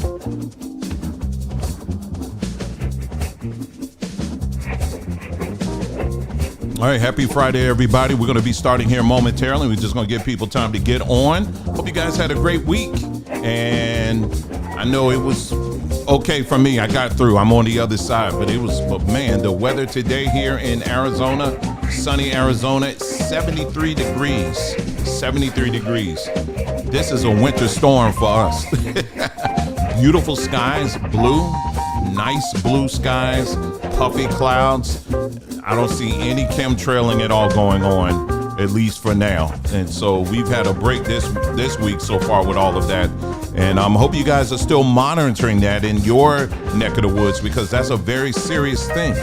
All right, happy Friday, everybody. We're going to be starting here momentarily. We're just going to give people time to get on. Hope you guys had a great week. And I know it was okay for me. I got through. I'm on the other side. But man, the weather today here in Arizona, sunny Arizona, 73 degrees. 73 degrees. This is a winter storm for us. Beautiful skies, blue, nice blue skies, puffy clouds. I don't see any chemtrailing at all going on, at least for now. And so we've had a break this week so far with all of that. And I hope you guys are still monitoring that in your neck of the woods, because that's a very serious thing.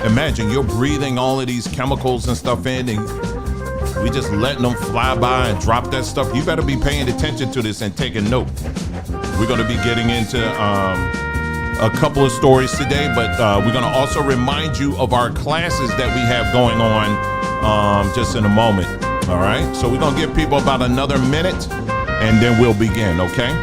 Imagine you're breathing all of these chemicals and stuff in, and we just letting them fly by and drop that stuff. You better be paying attention to this and taking note. We're going to be getting into a couple of stories today, but we're going to also remind you of our classes that we have going on just in a moment. All right, so we're going to give people about another minute and then we'll begin, okay?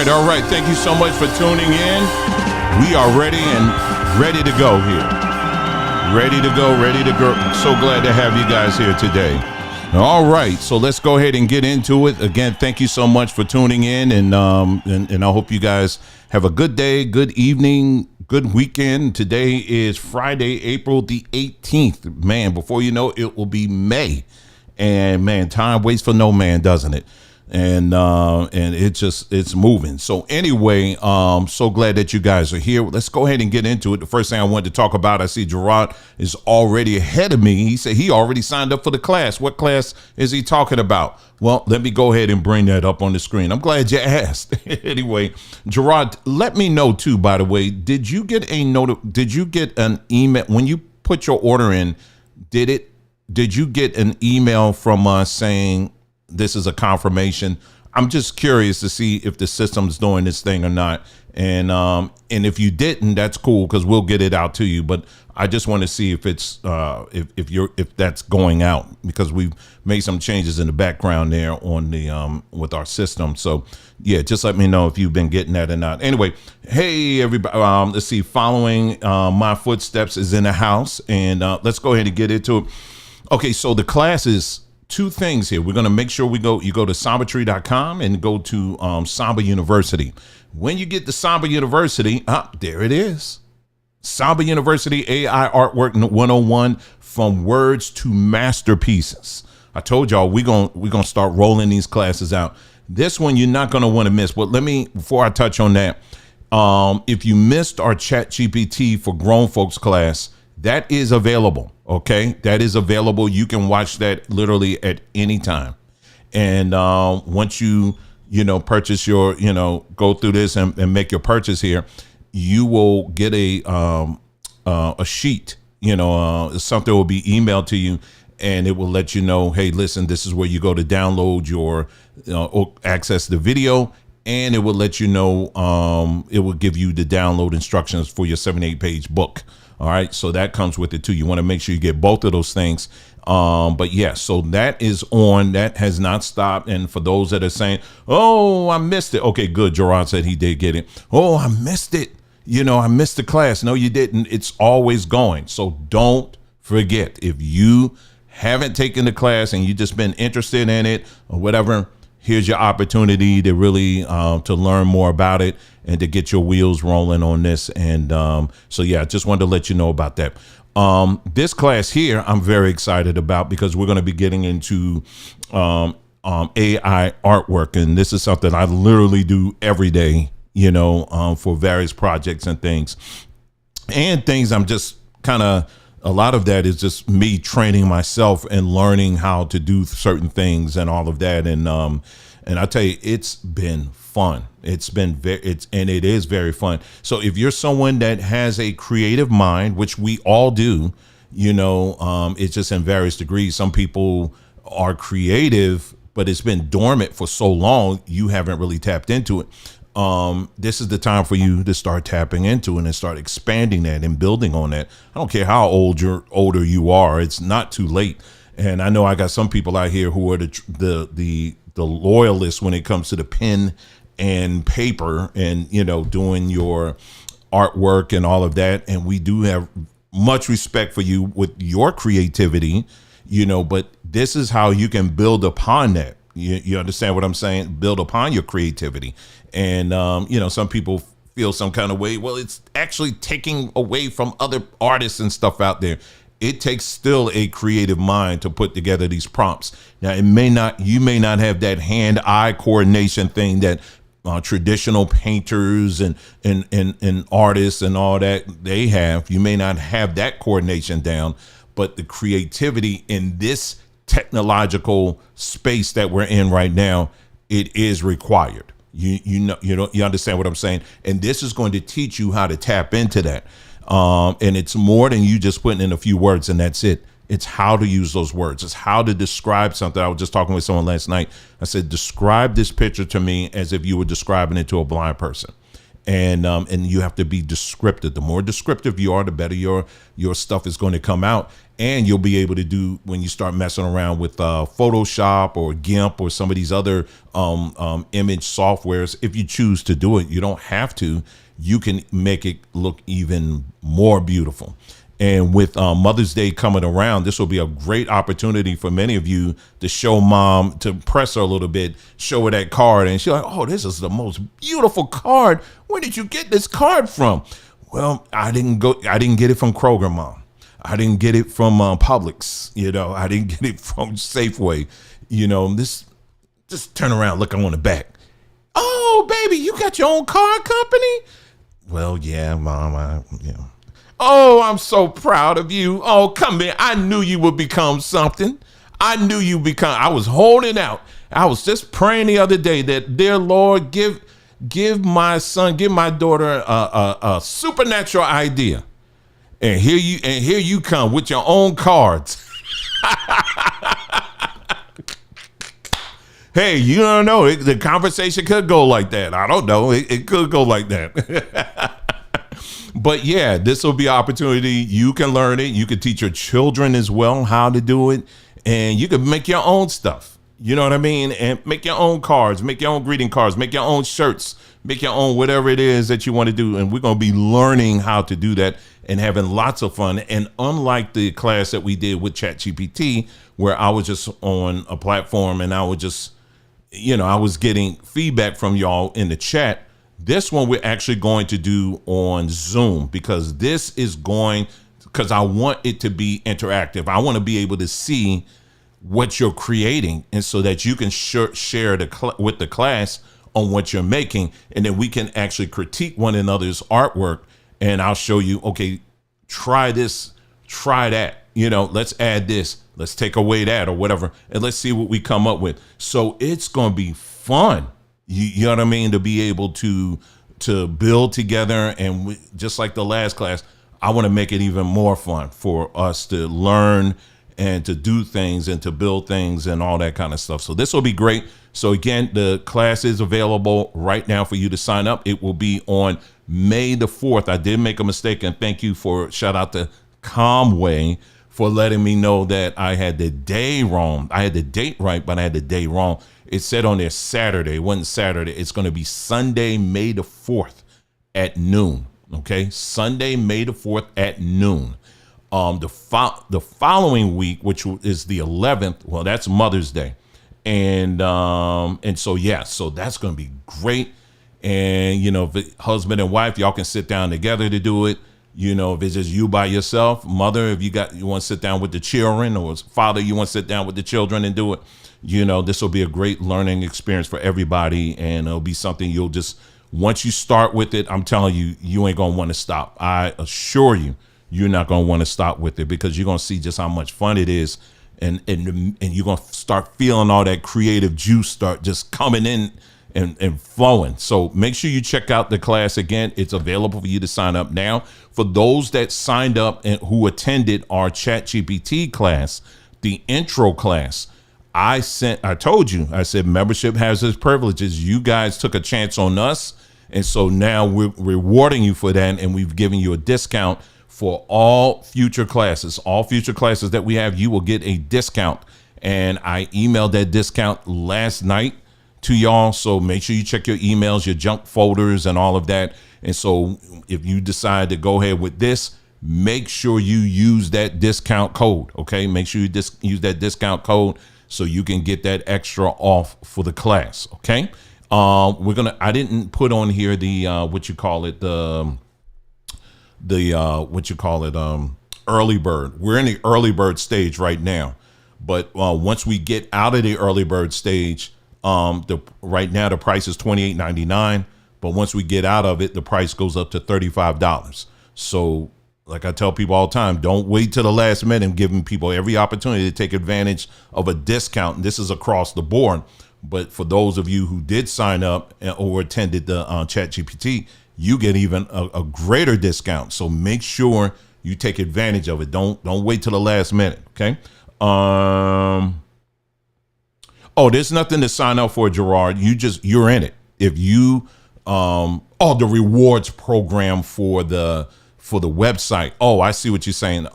All right. Thank you so much for tuning in. We are ready to go here. Ready to go. So glad to have you guys here today. All right, so let's go ahead and get into it. Again, thank you so much for tuning in, and I hope you guys have a good day, good evening, good weekend. Today is Friday, April the 18th. Man, before you know it will be May. And man, time waits for no man, doesn't it? And it's moving. So anyway, so glad that you guys are here. Let's go ahead and get into it. The first thing I wanted to talk about, I see Gerard is already ahead of me. He said he already signed up for the class. What class is he talking about? Well, let me go ahead and bring that up on the screen. I'm glad you asked. Anyway, Gerard, let me know too, by the way, did you get an email when you put your order in? Did you get an email from us saying this is a confirmation? I'm just curious to see if the system's doing this thing or not. And if you didn't, that's cool, because we'll get it out to you. But I just want to see if it's if that's going out, because we've made some changes in the background there on the with our system. So yeah, just let me know if you've been getting that or not. Anyway, hey everybody, let's see. Following my footsteps is in the house, and let's go ahead and get into it. Okay, so the class is two things here. We're going to make sure you go to sambatree.com and go to Samba University. When you get to Samba University, there it is. Samba University AI Artwork 101, from words to masterpieces. I told y'all we're going to start rolling these classes out. This one you're not going to want to miss. But before I touch on that, if you missed our ChatGPT for grown folks class, that is available. Okay, that is available. You can watch that literally at any time. And once you purchase your, go through this and make your purchase here, you will get a sheet, something will be emailed to you, and it will let you know, hey, listen, this is where you go to download your, access the video, and it will let you know, it will give you the download instructions for your 7-8 page book. All right, so that comes with it too. You want to make sure you get both of those things. But yeah, so that is on. That has not stopped. And for those that are saying, oh, I missed it. Okay, good. Gerard said he did get it. Oh, I missed it. I missed the class. No, you didn't. It's always going. So don't forget. If you haven't taken the class and you just been interested in it or whatever, here's your opportunity to really to learn more about it and to get your wheels rolling on this. And so, yeah, just wanted to let you know about that. This class here, I'm very excited about because we're going to be getting into AI artwork. And this is something I literally do every day, for various projects and things. And things I'm just kind of, a lot of that is just me training myself and learning how to do certain things and all of that. And I tell you, it's been fun. It is very fun. So if you're someone that has a creative mind, which we all do, it's just in various degrees. Some people are creative, but it's been dormant for so long, you haven't really tapped into it. This is the time for you to start tapping into it and start expanding that and building on that. I don't care how older you are. It's not too late. And I know I got some people out here who are the loyalists when it comes to the pen and paper and, doing your artwork and all of that. And we do have much respect for you with your creativity, but this is how you can build upon that. You understand what I'm saying? Build upon your creativity. And, some people feel some kind of way. Well, it's actually taking away from other artists and stuff out there. It takes still a creative mind to put together these prompts. Now, you may not have that hand-eye coordination thing that traditional painters and artists and all that they have. You may not have that coordination down, but the creativity in this technological space that we're in right now, it is required. You understand what I'm saying? And this is going to teach you how to tap into that. And it's more than you just putting in a few words and that's it. It's how to use those words. It's how to describe something. I was just talking with someone last night. I said, describe this picture to me as if you were describing it to a blind person. And you have to be descriptive. The more descriptive you are, the better your stuff is going to come out. And you'll be able to do, when you start messing around with Photoshop or GIMP or some of these other image softwares, if you choose to do it, you don't have to. You can make it look even more beautiful. And with Mother's Day coming around, this will be a great opportunity for many of you to show mom, to press her a little bit, show her that card. And she's like, oh, this is the most beautiful card. Where did you get this card from? Well, I didn't get it from Kroger, Mom. I didn't get it from Publix. I didn't get it from Safeway. Just turn around, look on the back. Oh, baby, you got your own card company? Well, yeah, Mom, Oh, I'm so proud of you. Oh, come here. I knew you would become something. I was holding out. I was just praying the other day that, dear Lord, give my daughter a supernatural idea. And here you come with your own cards. Hey, you don't know. The conversation could go like that. I don't know. It could go like that. But yeah, this will be an opportunity. You can learn it. You can teach your children as well how to do it. And you can make your own stuff. You know what I mean? And make your own cards, make your own greeting cards, make your own shirts, make your own whatever it is that you want to do. And we're going to be learning how to do that and having lots of fun. And unlike the class that we did with ChatGPT, where I was just on a platform and I was just, I was getting feedback from y'all in the chat. This one we're actually going to do on Zoom because I want it to be interactive. I want to be able to see what you're creating, and so that you can share with the class on what you're making, and then we can actually critique one another's artwork. And I'll show you, okay, try this, try that. Let's add this, let's take away that, or whatever, and let's see what we come up with. So it's going to be fun. You know what I mean? To be able to build together. And just like the last class, I want to make it even more fun for us to learn and to do things and to build things and all that kind of stuff. So this will be great. So again, the class is available right now for you to sign up. It will be on May the 4th. I did make a mistake, and thank you shout out to Comway for letting me know that I had the day wrong. I had the date right, but I had the day wrong. It said on there Saturday. It wasn't Saturday. It's going to be Sunday, May the 4th at noon. Okay. Sunday, May the 4th at noon. The following week, which is the 11th, well, that's Mother's Day, and so yeah, so that's going to be great. And if it, husband and wife, y'all can sit down together to do it. If it's just you by yourself, mother, if you want to sit down with the children, or father, you want to sit down with the children and do it. This will be a great learning experience for everybody, and it'll be something you'll just, once you start with it, I'm telling you, you ain't gonna want to stop. I assure you, you're not gonna want to stop with it, because you're gonna see just how much fun it is, and you're gonna start feeling all that creative juice start just coming in and flowing. So make sure you check out the class again. It's available for you to sign up now. For those that signed up and who attended our ChatGPT class, the intro class, I told you, I said, membership has its privileges. You guys took a chance on us, and so now we're rewarding you for that, and we've given you a discount for all future classes. All future classes that we have, you will get a discount. And I emailed that discount last night to y'all, so make sure you check your emails, your junk folders, and all of that. And so if you decide to go ahead with this, make sure you use that discount code, okay? Make sure you use that discount code so you can get that extra off for the class, okay? I didn't put on here the early bird. We're in the early bird stage right now, but once we get out of the early bird stage, right now the price is $28.99, but once we get out of it, the price goes up to $35. So like I tell people all the time, don't wait till the last minute. I'm giving people every opportunity to take advantage of a discount. And this is across the board. But for those of you who did sign up or attended the ChatGPT, you get even a greater discount. So make sure you take advantage of it. Don't wait till the last minute. Okay. There's nothing to sign up for, Gerard. You're in it. If you, the rewards program for the website. Oh, I see what you're saying.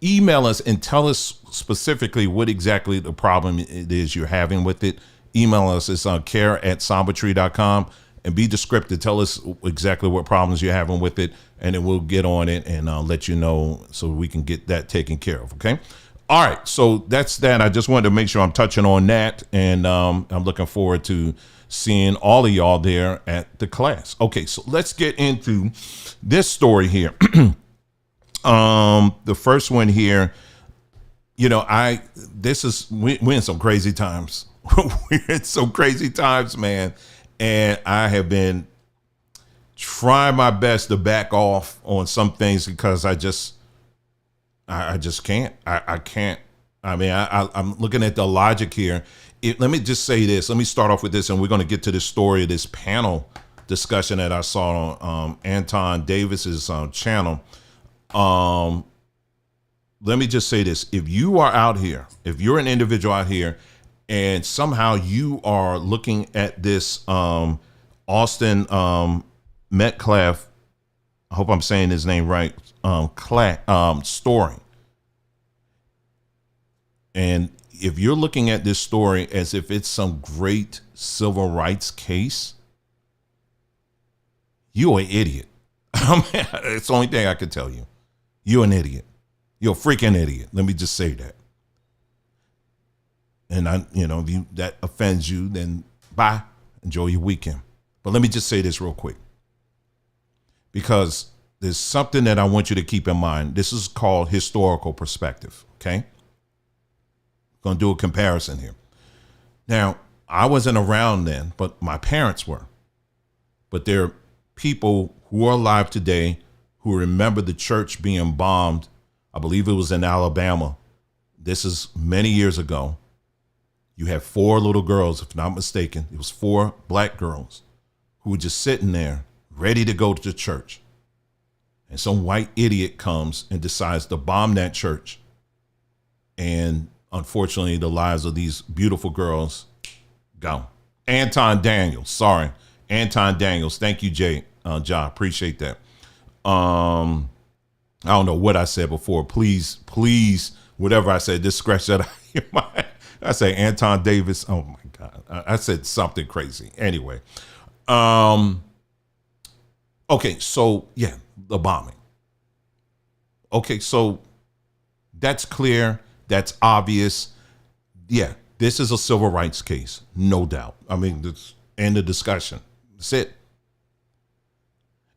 Email us and tell us specifically what exactly the problem it is you're having with it. Email us. It's care@sombertree.com, and be descriptive. Tell us exactly what problems you're having with it, and then we'll get on it and let you know so we can get that taken care of. Okay. All right. So that's that. I just wanted to make sure I'm touching on that, and I'm looking forward to seeing all of y'all there at the class. Okay, so let's get into this story here. The first one here, we're in some crazy times. We're in some crazy times, man. And I have been trying my best to back off on some things because I just can't. I can't. I mean, I'm looking at the logic here. Let me just say this. Let me start off with this, and we're going to get to the story of this panel discussion that I saw on Anton Davis's channel. Let me just say this. If you are out here, if you're an individual out here, and somehow you are looking at this Austin Metcalf, I hope I'm saying his name right, story, and if you're looking at this story as if it's some great civil rights case, you're an idiot. It's the only thing I can tell you. You're an idiot. You're a freaking idiot. Let me just say that. And if that offends you, then bye. Enjoy your weekend. But let me just say this real quick, because there's something that I want you to keep in mind. This is called historical perspective. Okay. Going to do a comparison here. Now, I wasn't around then, but my parents were. But there are people who are alive today who remember the church being bombed. I believe it was in Alabama. This is many years ago. You had 4 little girls, if not mistaken. It was 4 black girls who were just sitting there ready to go to the church. And some white idiot comes and decides to bomb that church. And unfortunately, the lives of these beautiful girls go. Anton Daniels. Thank you, Jay. John, appreciate that. I don't know what I said before. Please, whatever I said, just scratch that out of your mind. I say Anton Davis. Oh my God. I said something crazy. Anyway. Okay. So yeah, the bombing. Okay, so that's clear. That's obvious. Yeah, this is a civil rights case, no doubt. I mean, that's end of discussion. That's it.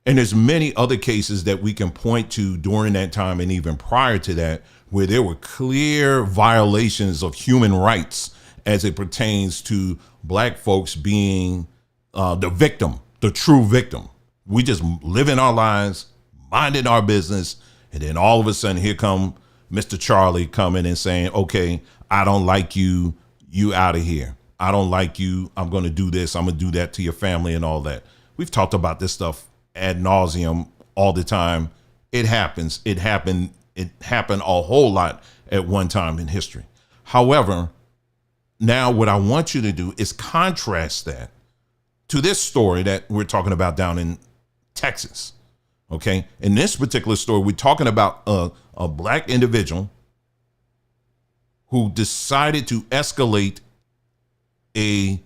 And there's many other cases that we can point to during that time and even prior to that where there were clear violations of human rights as it pertains to black folks being the victim, the true victim. We just living our lives, minding our business, and then all of a sudden here come Mr. Charlie coming and saying, okay, I don't like you, you out of here. I don't like you, I'm going to do this, I'm going to do that to your family and all that. We've talked about this stuff ad nauseum all the time. It happens. It happened a whole lot at one time in history. However, now what I want you to do is contrast that to this story that we're talking about down in Texas. Okay. In this particular story, we're talking about a black individual who decided to escalate a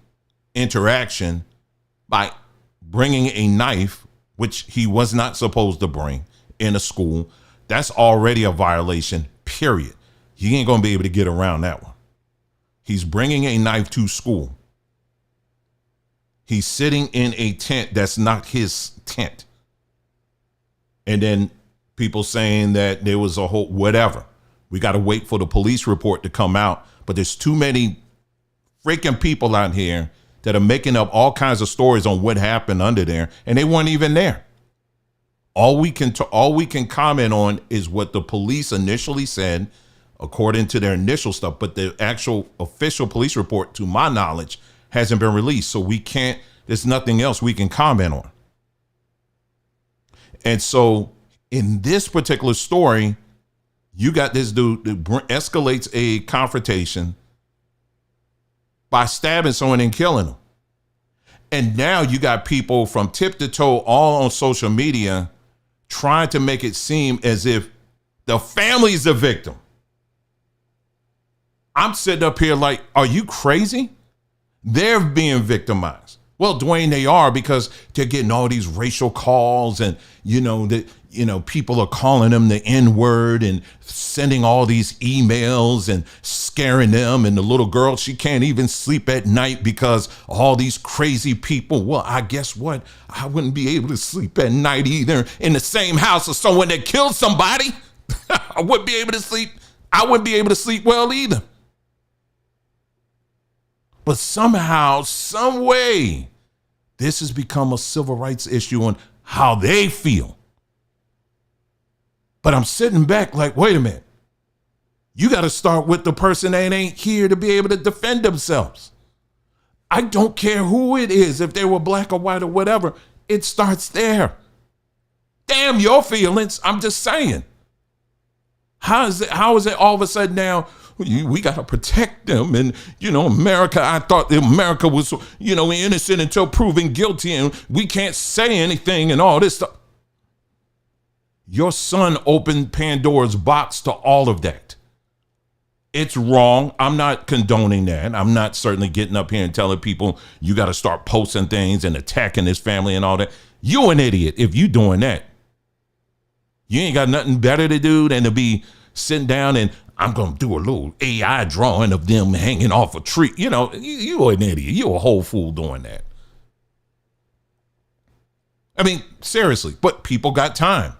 interaction by bringing a knife, which he was not supposed to bring, in a school. That's already a violation, period. You ain't going to be able to get around that one. He's bringing a knife to school. He's sitting in a tent that's not his tent. And then people saying that there was a whole whatever. We got to wait for the police report to come out. But there's too many freaking people out here that are making up all kinds of stories on what happened under there, and they weren't even there. All we can comment on is what the police initially said, according to their initial stuff. But the actual official police report, to my knowledge, hasn't been released. So we can't. There's nothing else we can comment on. And so in this particular story, you got this dude that escalates a confrontation by stabbing someone and killing them. And now you got people from tip to toe all on social media trying to make it seem as if the family's the victim. I'm sitting up here like, are you crazy? They're being victimized. Well, Dwayne, they are, because they're getting all these racial calls, and people are calling them the N-word and sending all these emails and scaring them. And the little girl, she can't even sleep at night because all these crazy people. Well, I guess what? I wouldn't be able to sleep at night either in the same house as someone that killed somebody. I wouldn't be able to sleep. I wouldn't be able to sleep well either. But somehow, some way, this has become a civil rights issue on how they feel. But I'm sitting back like, wait a minute. You got to start with the person that ain't here to be able to defend themselves. I don't care who it is, if they were black or white or whatever. It starts there. Damn your feelings. I'm just saying. How is it all of a sudden now, we got to protect them? And, America, I thought America was, innocent until proven guilty, and we can't say anything and all this stuff. Your son opened Pandora's box to all of that. It's wrong. I'm not condoning that. I'm not certainly getting up here and telling people you got to start posting things and attacking this family and all that. You an idiot if you doing that. You ain't got nothing better to do than to be sitting down and I'm going to do a little AI drawing of them hanging off a tree. You an idiot. You a whole fool doing that. I mean, seriously, but people got time.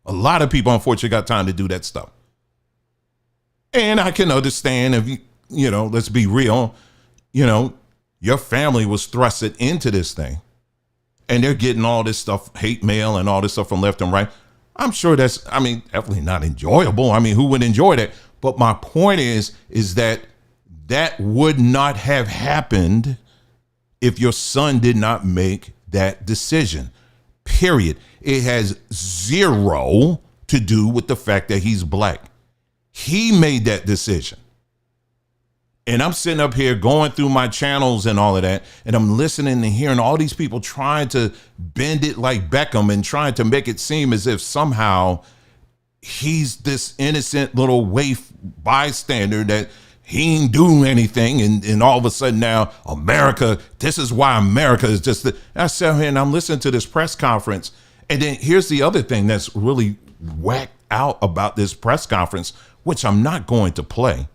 A lot of people, unfortunately, got time to do that stuff. And I can understand if let's be real, your family was thrusted into this thing and they're getting all this stuff, hate mail and all this stuff from left and right. I'm sure that's, definitely not enjoyable. Who would enjoy that? But my point is that would not have happened if your son did not make that decision, period. It has zero to do with the fact that he's black. He made that decision. And I'm sitting up here going through my channels and all of that, and I'm listening and hearing all these people trying to bend it like Beckham and trying to make it seem as if somehow he's this innocent little waif bystander that he ain't do anything. And all of a sudden now, America, this is why America is just I sit here and I'm listening to this press conference. And then here's the other thing that's really whack out about this press conference, which I'm not going to play.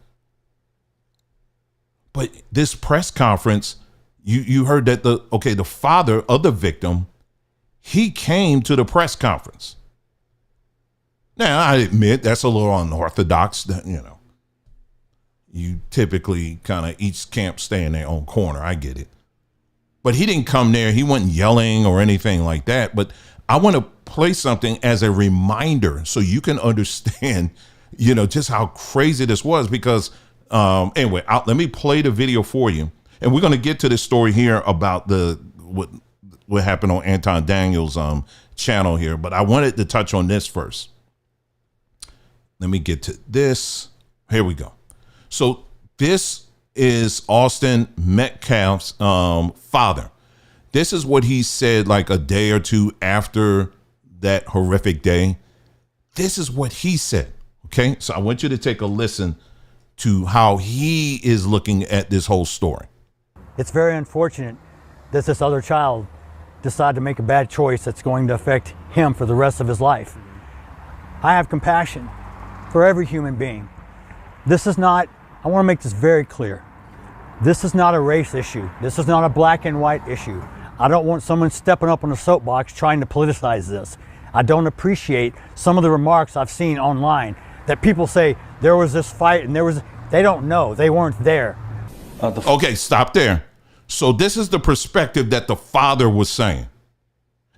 But this press conference, you heard that the father of the victim, he came to the press conference. Now, I admit that's a little unorthodox. That, you typically kind of each camp stay in their own corner. I get it. But he didn't come there. He wasn't yelling or anything like that. But I want to play something as a reminder so you can understand, just how crazy this was. Because anyway, let me play the video for you. And we're going to get to this story here about what happened on Anton Daniels' channel here. But I wanted to touch on this first. Let me get to this. Here we go. So this is Austin Metcalf's father. This is what he said like a day or two after that horrific day. This is what he said. Okay, so I want you to take a listen to how he is looking at this whole story. It's very unfortunate that this other child decided to make a bad choice that's going to affect him for the rest of his life. I have compassion for every human being. This is not, I want to make this very clear. This is not a race issue. This is not a black and white issue. I don't want someone stepping up on a soapbox trying to politicize this. I don't appreciate some of the remarks I've seen online that people say there was this fight and they don't know, they weren't there. Okay, stop there. So this is the perspective that the father was saying.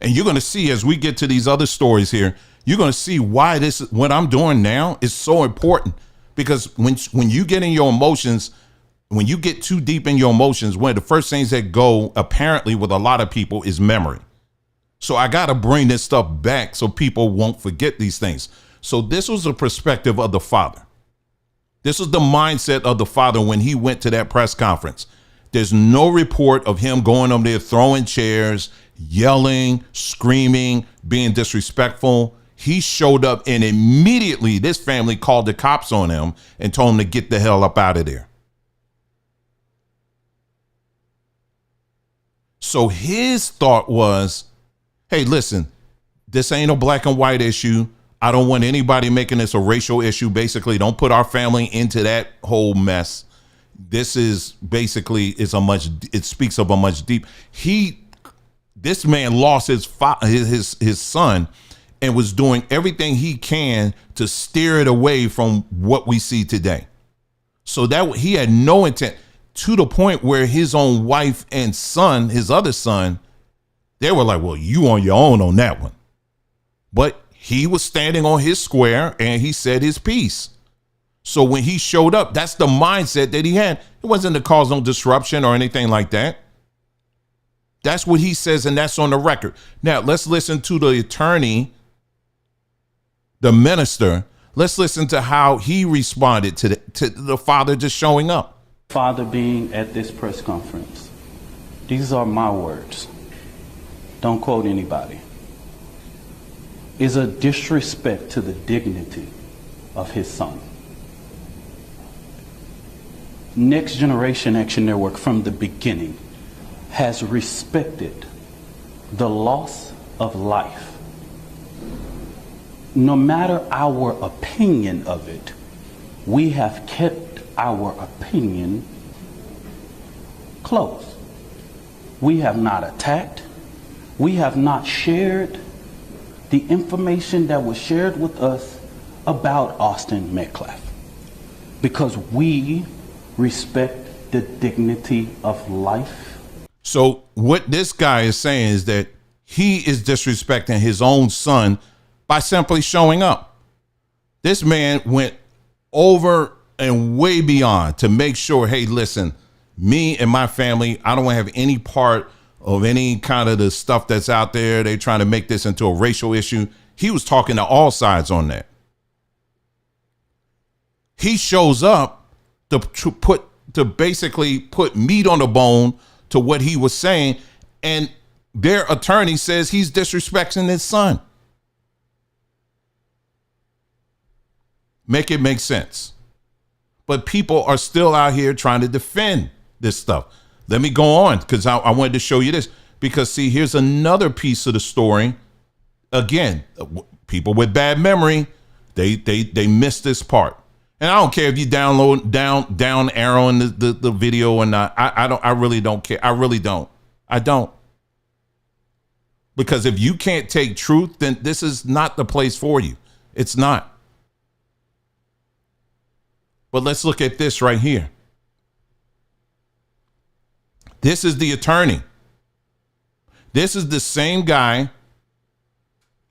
And you're going to see as we get to these other stories here, you're going to see why what I'm doing now is so important. Because when you get in your emotions, when you get too deep in your emotions, one of the first things that go apparently with a lot of people is memory. So I got to bring this stuff back so people won't forget these things. So this was the perspective of the father. This was the mindset of the father when he went to that press conference. There's no report of him going up there, throwing chairs, yelling, screaming, being disrespectful. He showed up and immediately this family called the cops on him and told him to get the hell up out of there. So his thought was, hey, listen, this ain't a black and white issue. I don't want anybody making this a racial issue. Basically, don't put our family into that whole mess. This is basically it speaks of a much deep. This man lost his son and was doing everything he can to steer it away from what we see today. So that he had no intent, to the point where his own wife and son, his other son, they were like, well, you on your own on that one. But he was standing on his square and he said his piece. So when he showed up, that's the mindset that he had. It wasn't to cause no disruption or anything like that. That's what he says, and that's on the record. Now, let's listen to the attorney, the minister. Let's listen to how he responded to the father just showing up. Father being at this press conference. These are my words. Don't quote anybody. Is a disrespect to the dignity of his son. Next Generation Action Network from the beginning has respected the loss of life. No matter our opinion of it, we have kept our opinion close. We have not attacked. We have not shared the information that was shared with us about Austin Metcalf, because we respect the dignity of life. So what this guy is saying is that he is disrespecting his own son by simply showing up. This man went over and way beyond to make sure, hey, listen, me and my family, I don't want to have any part of any kind of the stuff that's out there. They trying to make this into a racial issue. He was talking to all sides on that. He shows up to basically put meat on the bone to what he was saying, and their attorney says he's disrespecting his son. Make it make sense. But people are still out here trying to defend this stuff. Let me go on, because I wanted to show you this. Because, see, here's another piece of the story. Again, people with bad memory They missed this part. And I don't care if you down arrowing the video or not. I really don't care. I really don't. I don't. Because if you can't take truth, then this is not the place for you. It's not. But let's look at this right here. This is the attorney. This is the same guy,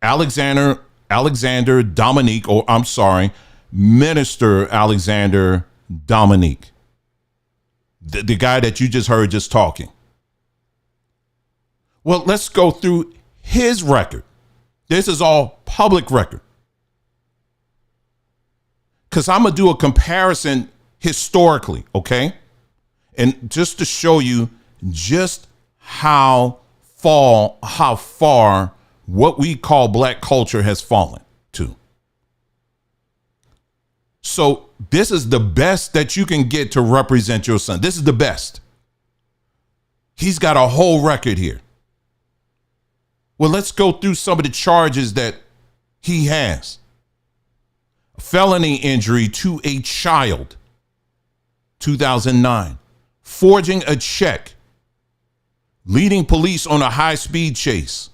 Alexander Dominique, or I'm sorry, Minister Alexander Dominique. The guy that you just heard just talking. Well, let's go through his record. This is all public record. Because I'm going to do a comparison historically, okay? And just to show you just how far what we call black culture has fallen to. So this is the best that you can get to represent your son. This is the best. He's got a whole record here. Well, let's go through some of the charges that he has. Felony injury to a child, 2009. Forging a check. Leading police on a high-speed chase.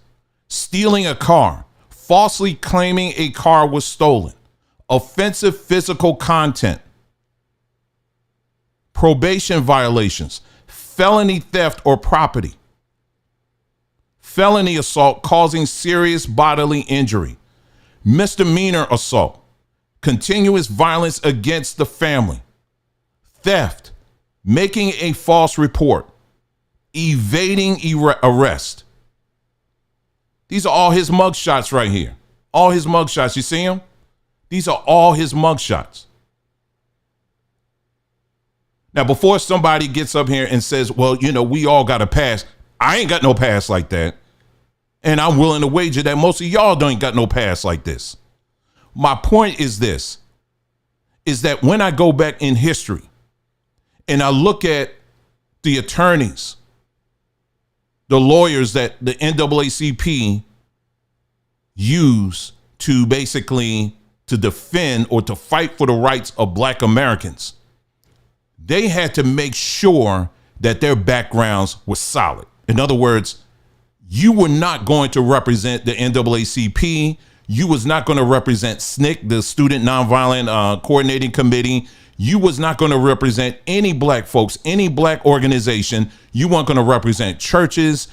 Stealing a car. Falsely claiming a car was stolen. Offensive physical content. Probation violations. Felony theft or property. Felony assault causing serious bodily injury. Misdemeanor assault. Continuous violence against the family. Theft. Making a false report. Evading arrest. These are all his mugshots right here. All his mugshots. You see them? These are all his mugshots. Now, before somebody gets up here and says, well, you know, we all got a pass. I ain't got no pass like that. And I'm willing to wager that most of y'all don't got no pass like this. My point is this, is that when I go back in history and I look at the attorneys, the lawyers that the NAACP use to basically to defend or to fight for the rights of black Americans, they had to make sure that their backgrounds were solid. In other words, you were not going to represent the NAACP. You was not going to represent SNCC, the Student Nonviolent Coordinating Committee. You was not going to represent any black folks, any black organization. You weren't going to represent churches.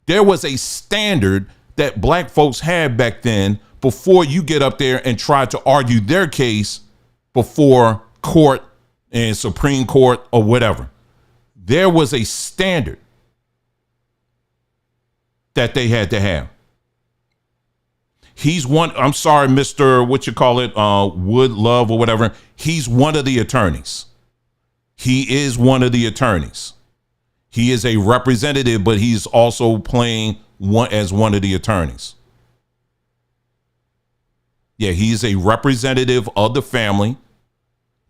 There was a standard that black folks had back then before you get up there and try to argue their case before court and Supreme Court or whatever. There was a standard that they had to have. He's one, I'm sorry, Mr. what you call it, Wood Love or whatever. He's one of the attorneys. He is one of the attorneys. He is a representative, but he's also playing as one of the attorneys. Yeah, he's a representative of the family,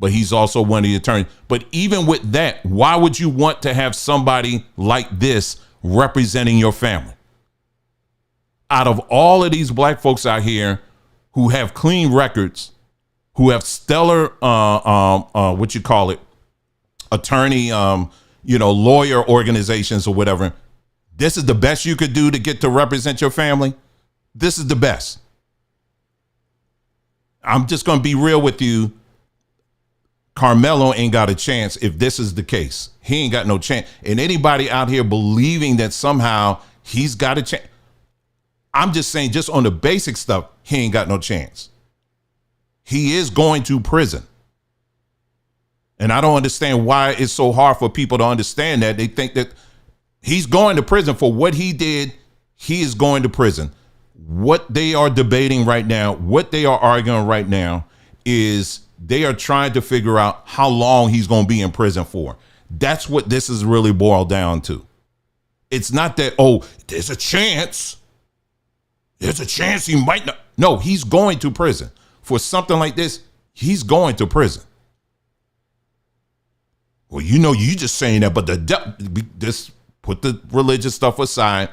but he's also one of the attorneys. But even with that, why would you want to have somebody like this representing your family? Out of all of these black folks out here who have clean records, who have stellar, attorney, lawyer organizations or whatever, this is the best you could do to get to represent your family. This is the best. I'm just going to be real with you. Carmelo ain't got a chance if this is the case. He ain't got no chance. And anybody out here believing that somehow he's got a chance, I'm just saying, just on the basic stuff, he ain't got no chance. He is going to prison. And I don't understand why it's so hard for people to understand that. They think that he's going to prison for what he did. He is going to prison. What they are debating right now, what they are arguing right now is they are trying to figure out how long he's going to be in prison for. That's what this is really boiled down to. It's not that, oh, there's a chance. There's a chance he might not. No, he's going to prison. For something like this, he's going to prison. Well, you know, you just saying that, but just put the religious stuff aside.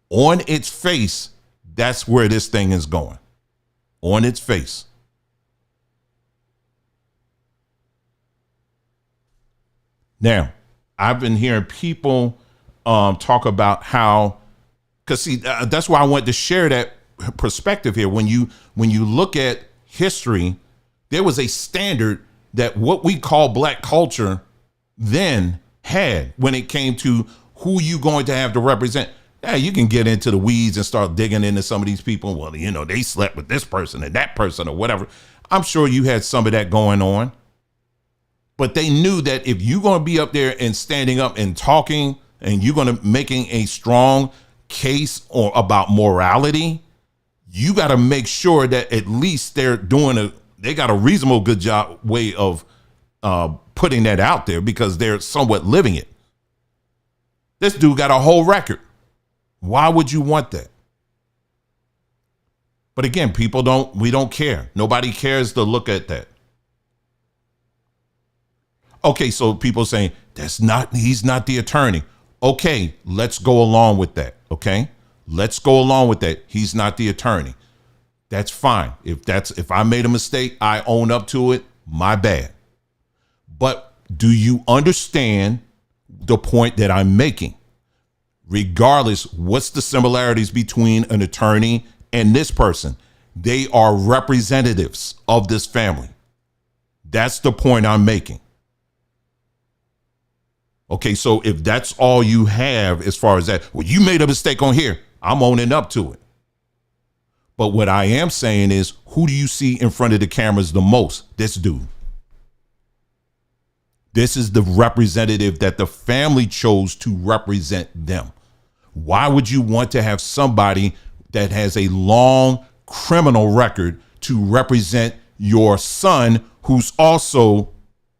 On its face, that's where this thing is going. On its face. Now, I've been hearing people talk about how, because see, that's why I wanted to share that perspective here. When you look at history, there was a standard that what we call black culture then had when it came to who you going to have to represent. Yeah, you can get into the weeds and start digging into some of these people. Well, you know, they slept with this person and that person or whatever. I'm sure you had some of that going on. But they knew that if you're going to be up there and standing up and talking and you're going to making a strong case or about morality, you got to make sure that at least they got a reasonable good job way of putting that out there because they're somewhat living it. This dude got a whole record. Why would you want that? But again, we don't care. Nobody cares to look at that. Okay, so people saying he's not the attorney. Okay, let's go along with that. Okay, let's go along with that. He's not the attorney. That's fine. If I made a mistake, I own up to it. My bad. But do you understand the point that I'm making? Regardless, what's the similarities between an attorney and this person? They are representatives of this family. That's the point I'm making. Okay, so if that's all you have as far as that, well, you made a mistake on here, I'm owning up to it. But what I am saying is, who do you see in front of the cameras the most? This dude. This is the representative that the family chose to represent them. Why would you want to have somebody that has a long criminal record to represent your son, who's also,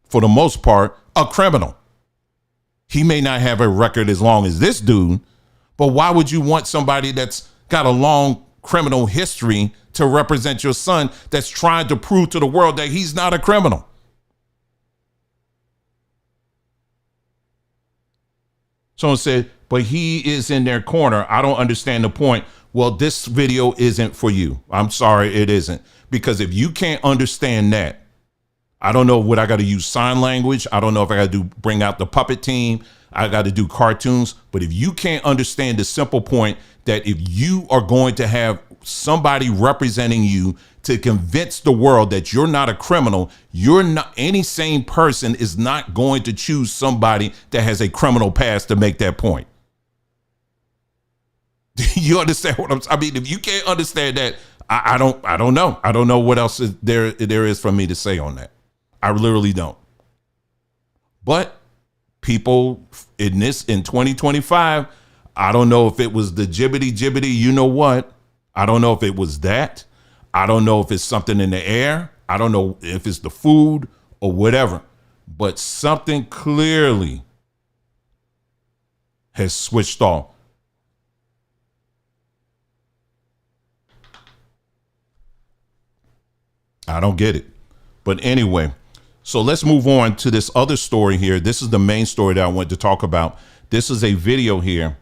for the most part, a criminal? He may not have a record as long as this dude, but why would you want somebody that's got a long criminal history to represent your son that's trying to prove to the world that he's not a criminal? Someone said, but he is in their corner. I don't understand the point. Well, this video isn't for you. I'm sorry, it isn't. Because if you can't understand that, I don't know what I got to use sign language. I don't know if I got to bring out the puppet team. I got to do cartoons. But if you can't understand the simple point that if you are going to have somebody representing you to convince the world that you're not a criminal, any sane person is not going to choose somebody that has a criminal past to make that point. You understand what I mean? If you can't understand that, I don't know. I don't know what else there is for me to say on that. I literally don't. But people in 2025, I don't know if it was the jibbity, you know what? I don't know if it was that. I don't know if it's something in the air. I don't know if it's the food or whatever. But something clearly has switched off. I don't get it. But anyway, so let's move on to this other story here. This is the main story that I want to talk about. This is a video here.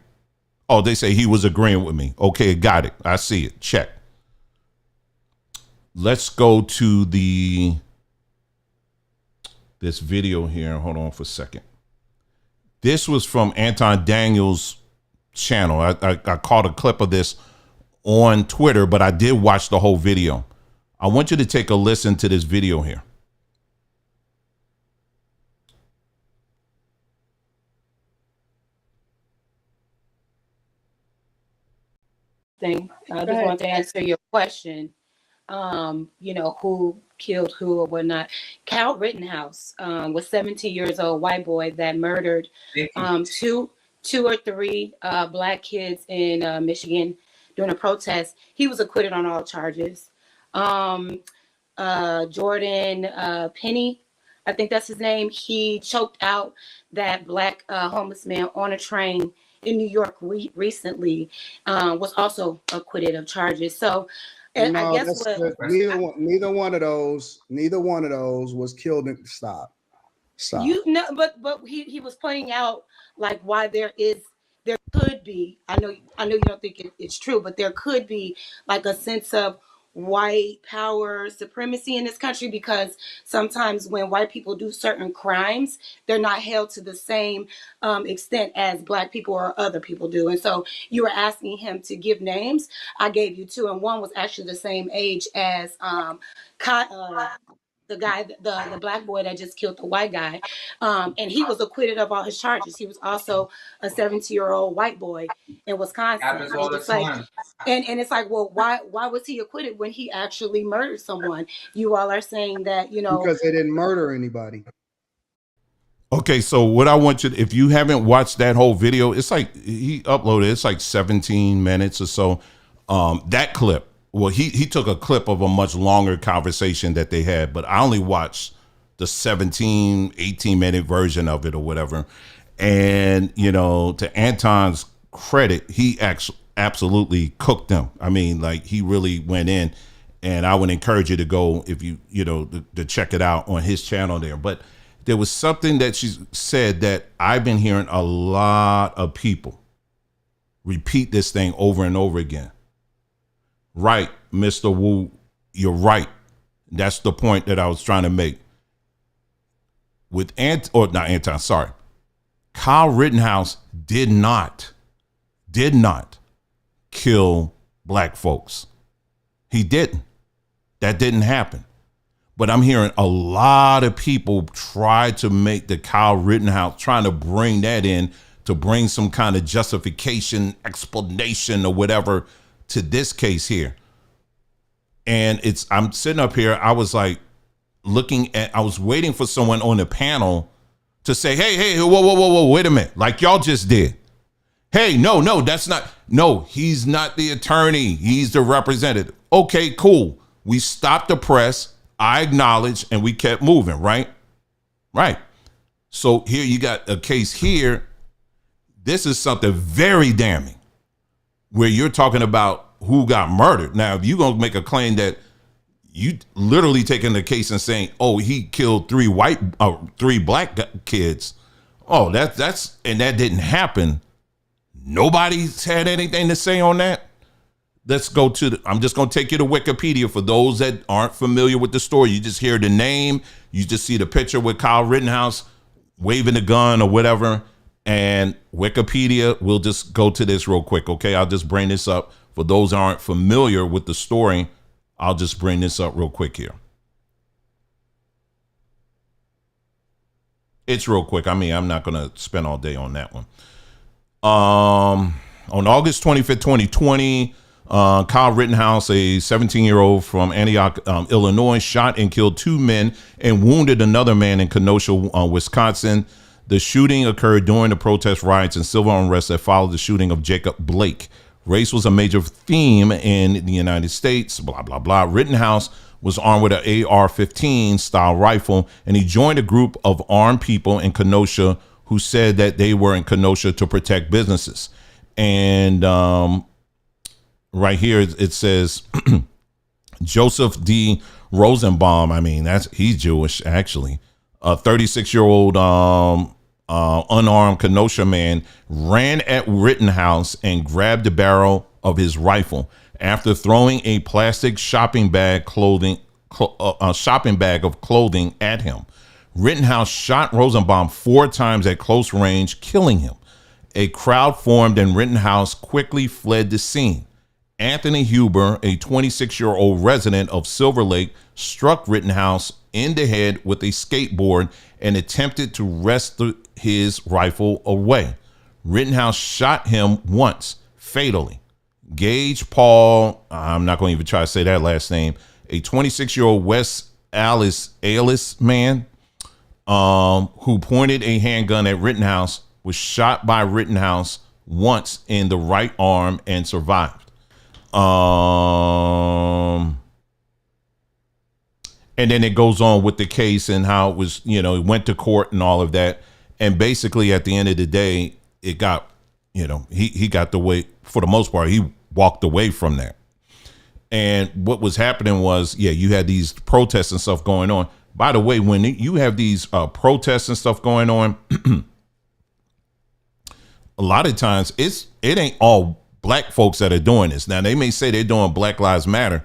Oh, they say he was agreeing with me. Okay, got it. I see it. Check. Let's go to this video here. Hold on for a second. This was from Anton Daniels' channel. I caught a clip of this on Twitter, but I did watch the whole video. I want you to take a listen to this video here. I just want to answer your question. Who killed who or whatnot. Cal Rittenhouse was 17 years old, white boy that murdered two or three black kids in Michigan during a protest. He was acquitted on all charges. Jordan Penny, I think that's his name. He choked out that black homeless man on a train in New York recently, was also acquitted of charges. So, and no, I guess neither one of those was killed. Stop. You know, but he was pointing out like why there could be. I know you don't think it's true, but there could be like a sense of white power supremacy in this country, because sometimes when white people do certain crimes, they're not held to the same extent as black people or other people do. And so you were asking him to give names. I gave you two, and one was actually the same age as the guy, the black boy that just killed the white guy, and he was acquitted of all his charges. He was also a 17-year-old white boy in Wisconsin. Happens And all the it's like, time. and it's like, well, why was he acquitted when he actually murdered someone? You all are saying that, Because they didn't murder anybody. Okay, so what I want you to, if you haven't watched that whole video, it's like he uploaded, it's like 17 minutes or so. That clip, well, he took a clip of a much longer conversation that they had, but I only watched the 17, 18-minute version of it or whatever. And, to Anton's credit, he absolutely cooked them. I mean, like, he really went in, and I would encourage you to go, if to check it out on his channel there. But there was something that she said that I've been hearing a lot of people repeat this thing over and over again. Right, Mr. Wu, you're right. That's the point that I was trying to make. With Kyle Rittenhouse did not kill black folks. He didn't. That didn't happen. But I'm hearing a lot of people try to make the Kyle Rittenhouse, trying to bring that in to bring some kind of justification, explanation or whatever to this case here. And I'm sitting up here, I was like I was waiting for someone on the panel to say, hey, whoa, wait a minute. Like y'all just did. Hey, no, he's not the attorney. He's the representative. Okay, cool. We stopped the press. I acknowledged and we kept moving, right? Right. So here you got a case here. This is something very damning where you're talking about who got murdered. Now, if you're going to make a claim that you literally taking the case and saying, oh, he killed three black kids. Oh, that's and that didn't happen. Nobody's had anything to say on that. Let's go I'm just going to take you to Wikipedia for those that aren't familiar with the story. You just hear the name. You just see the picture with Kyle Rittenhouse waving the gun or whatever. And Wikipedia, we'll just go to this real quick. Okay. I'll just bring this up for those that aren't familiar with the story. I'll just bring this up real quick here. It's real quick. I mean, I'm not going to spend all day on that one. On August 25th, 2020, Kyle Rittenhouse, a 17-year-old from Antioch, Illinois, shot and killed two men and wounded another man in Kenosha, Wisconsin. The shooting occurred during the protest riots and civil unrest that followed the shooting of Jacob Blake. Race was a major theme in the United States, blah, blah, blah. Rittenhouse was armed with an AR-15 style rifle, and he joined a group of armed people in Kenosha who said that they were in Kenosha to protect businesses. And right here it says Joseph D. Rosenbaum. I mean, he's Jewish, actually. A 36-year-old unarmed Kenosha man ran at Rittenhouse and grabbed the barrel of his rifle after throwing a plastic shopping bag of clothing at him. Rittenhouse shot Rosenbaum 4 times at close range, killing him. A crowd formed and Rittenhouse quickly fled the scene. Anthony Huber, a 26-year-old resident of Silver Lake, struck Rittenhouse in the head with a skateboard and attempted to wrest his rifle away. Rittenhouse shot him once, fatally. Gage Paul, I'm not going to even try to say that last name, a 26-year-old West Alice man who pointed a handgun at Rittenhouse, was shot by Rittenhouse once in the right arm and survived. And then it goes on with the case and how it was, it went to court and all of that. And basically at the end of the day, it got, he got the way, for the most part, he walked away from that. And what was happening was, you had these protests and stuff going on. By the way, when you have these protests and stuff going on, a lot of times it ain't all black folks that are doing this. Now, they may say they're doing Black Lives Matter.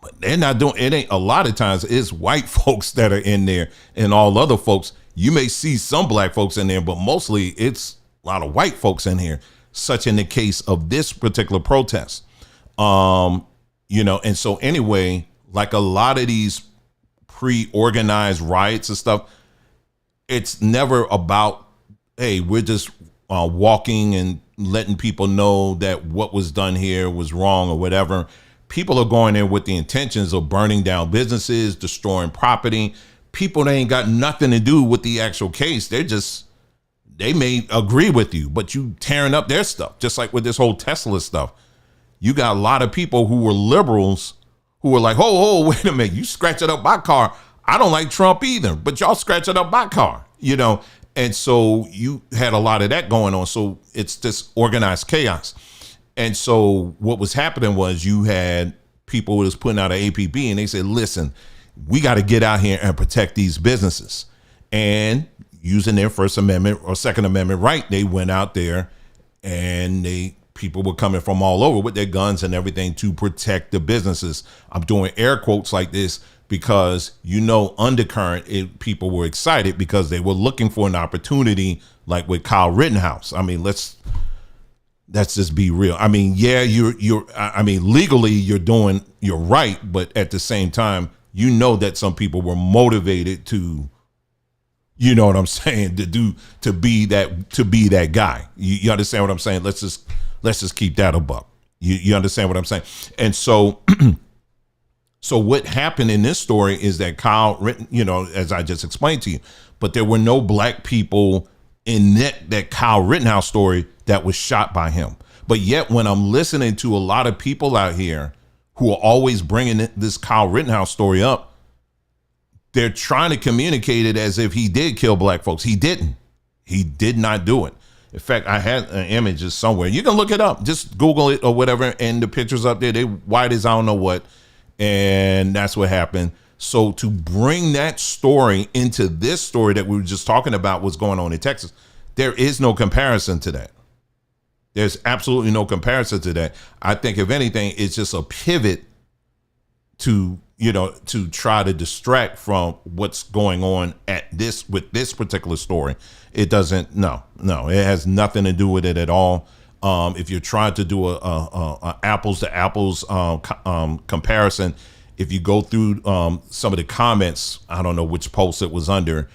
but they're not doing it. Ain't a lot of times it's white folks that are in there, and all other folks. You may see some black folks in there, but mostly it's a lot of white folks in here. Such in the case of this particular protest. And so anyway, like a lot of these pre-organized riots and stuff, it's never about, hey, we're just walking and letting people know that what was done here was wrong or whatever. People are going in with the intentions of burning down businesses, destroying property. People that ain't got nothing to do with the actual case. They may agree with you, but you tearing up their stuff, just like with this whole Tesla stuff. You got a lot of people who were liberals who were like, oh, wait a minute, you scratching up my car. I don't like Trump either, but y'all scratching up my car, And so you had a lot of that going on. So it's this organized chaos. And so what was happening was you had people who was putting out an APB and they said, listen, we got to get out here and protect these businesses. And using their First Amendment or Second Amendment right, they went out there and people were coming from all over with their guns and everything to protect the businesses. I'm doing air quotes like this because, undercurrent, people were excited because they were looking for an opportunity like with Kyle Rittenhouse. I mean, let's just be real. I mean, yeah, legally you're right, but at the same time, that some people were motivated to, you know what I'm saying, to be that guy. You understand what I'm saying? Let's just keep that a buck. You understand what I'm saying? And so so what happened in this story is that Kyle as I just explained to you, but there were no black people in that Kyle Rittenhouse story that was shot by him. But yet when I'm listening to a lot of people out here who are always bringing this Kyle Rittenhouse story up, they're trying to communicate it as if he did kill black folks. He didn't. He did not do it. In fact, I had an image somewhere. You can look it up. Just Google it or whatever. And the pictures up there, they white as I don't know what. And that's what happened. So to bring that story into this story that we were just talking about, what's going on in Texas, there is no comparison to that. There's absolutely no comparison to that. I think if anything, it's just a pivot to try to distract from what's going on with this particular story. It doesn't, no, it has nothing to do with it at all. If you're trying to do a apples to apples comparison, if you go through some of the comments, I don't know which post it was under,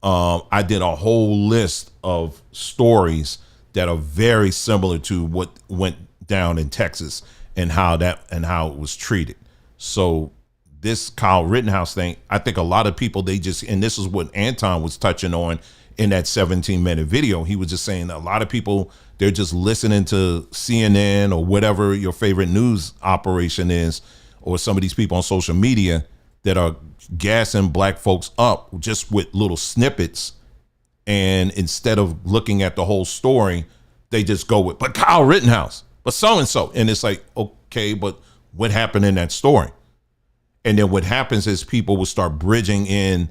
I did a whole list of stories that are very similar to what went down in Texas and how it was treated. So this Kyle Rittenhouse thing, I think a lot of people, and this is what Anton was touching on in that 17-minute video. He was just saying a lot of people, they're just listening to CNN or whatever your favorite news operation is, or some of these people on social media that are gassing black folks up just with little snippets. And instead of looking at the whole story, they just go with, but Kyle Rittenhouse, but so-and-so. And it's like, okay, but what happened in that story? And then what happens is people will start bridging in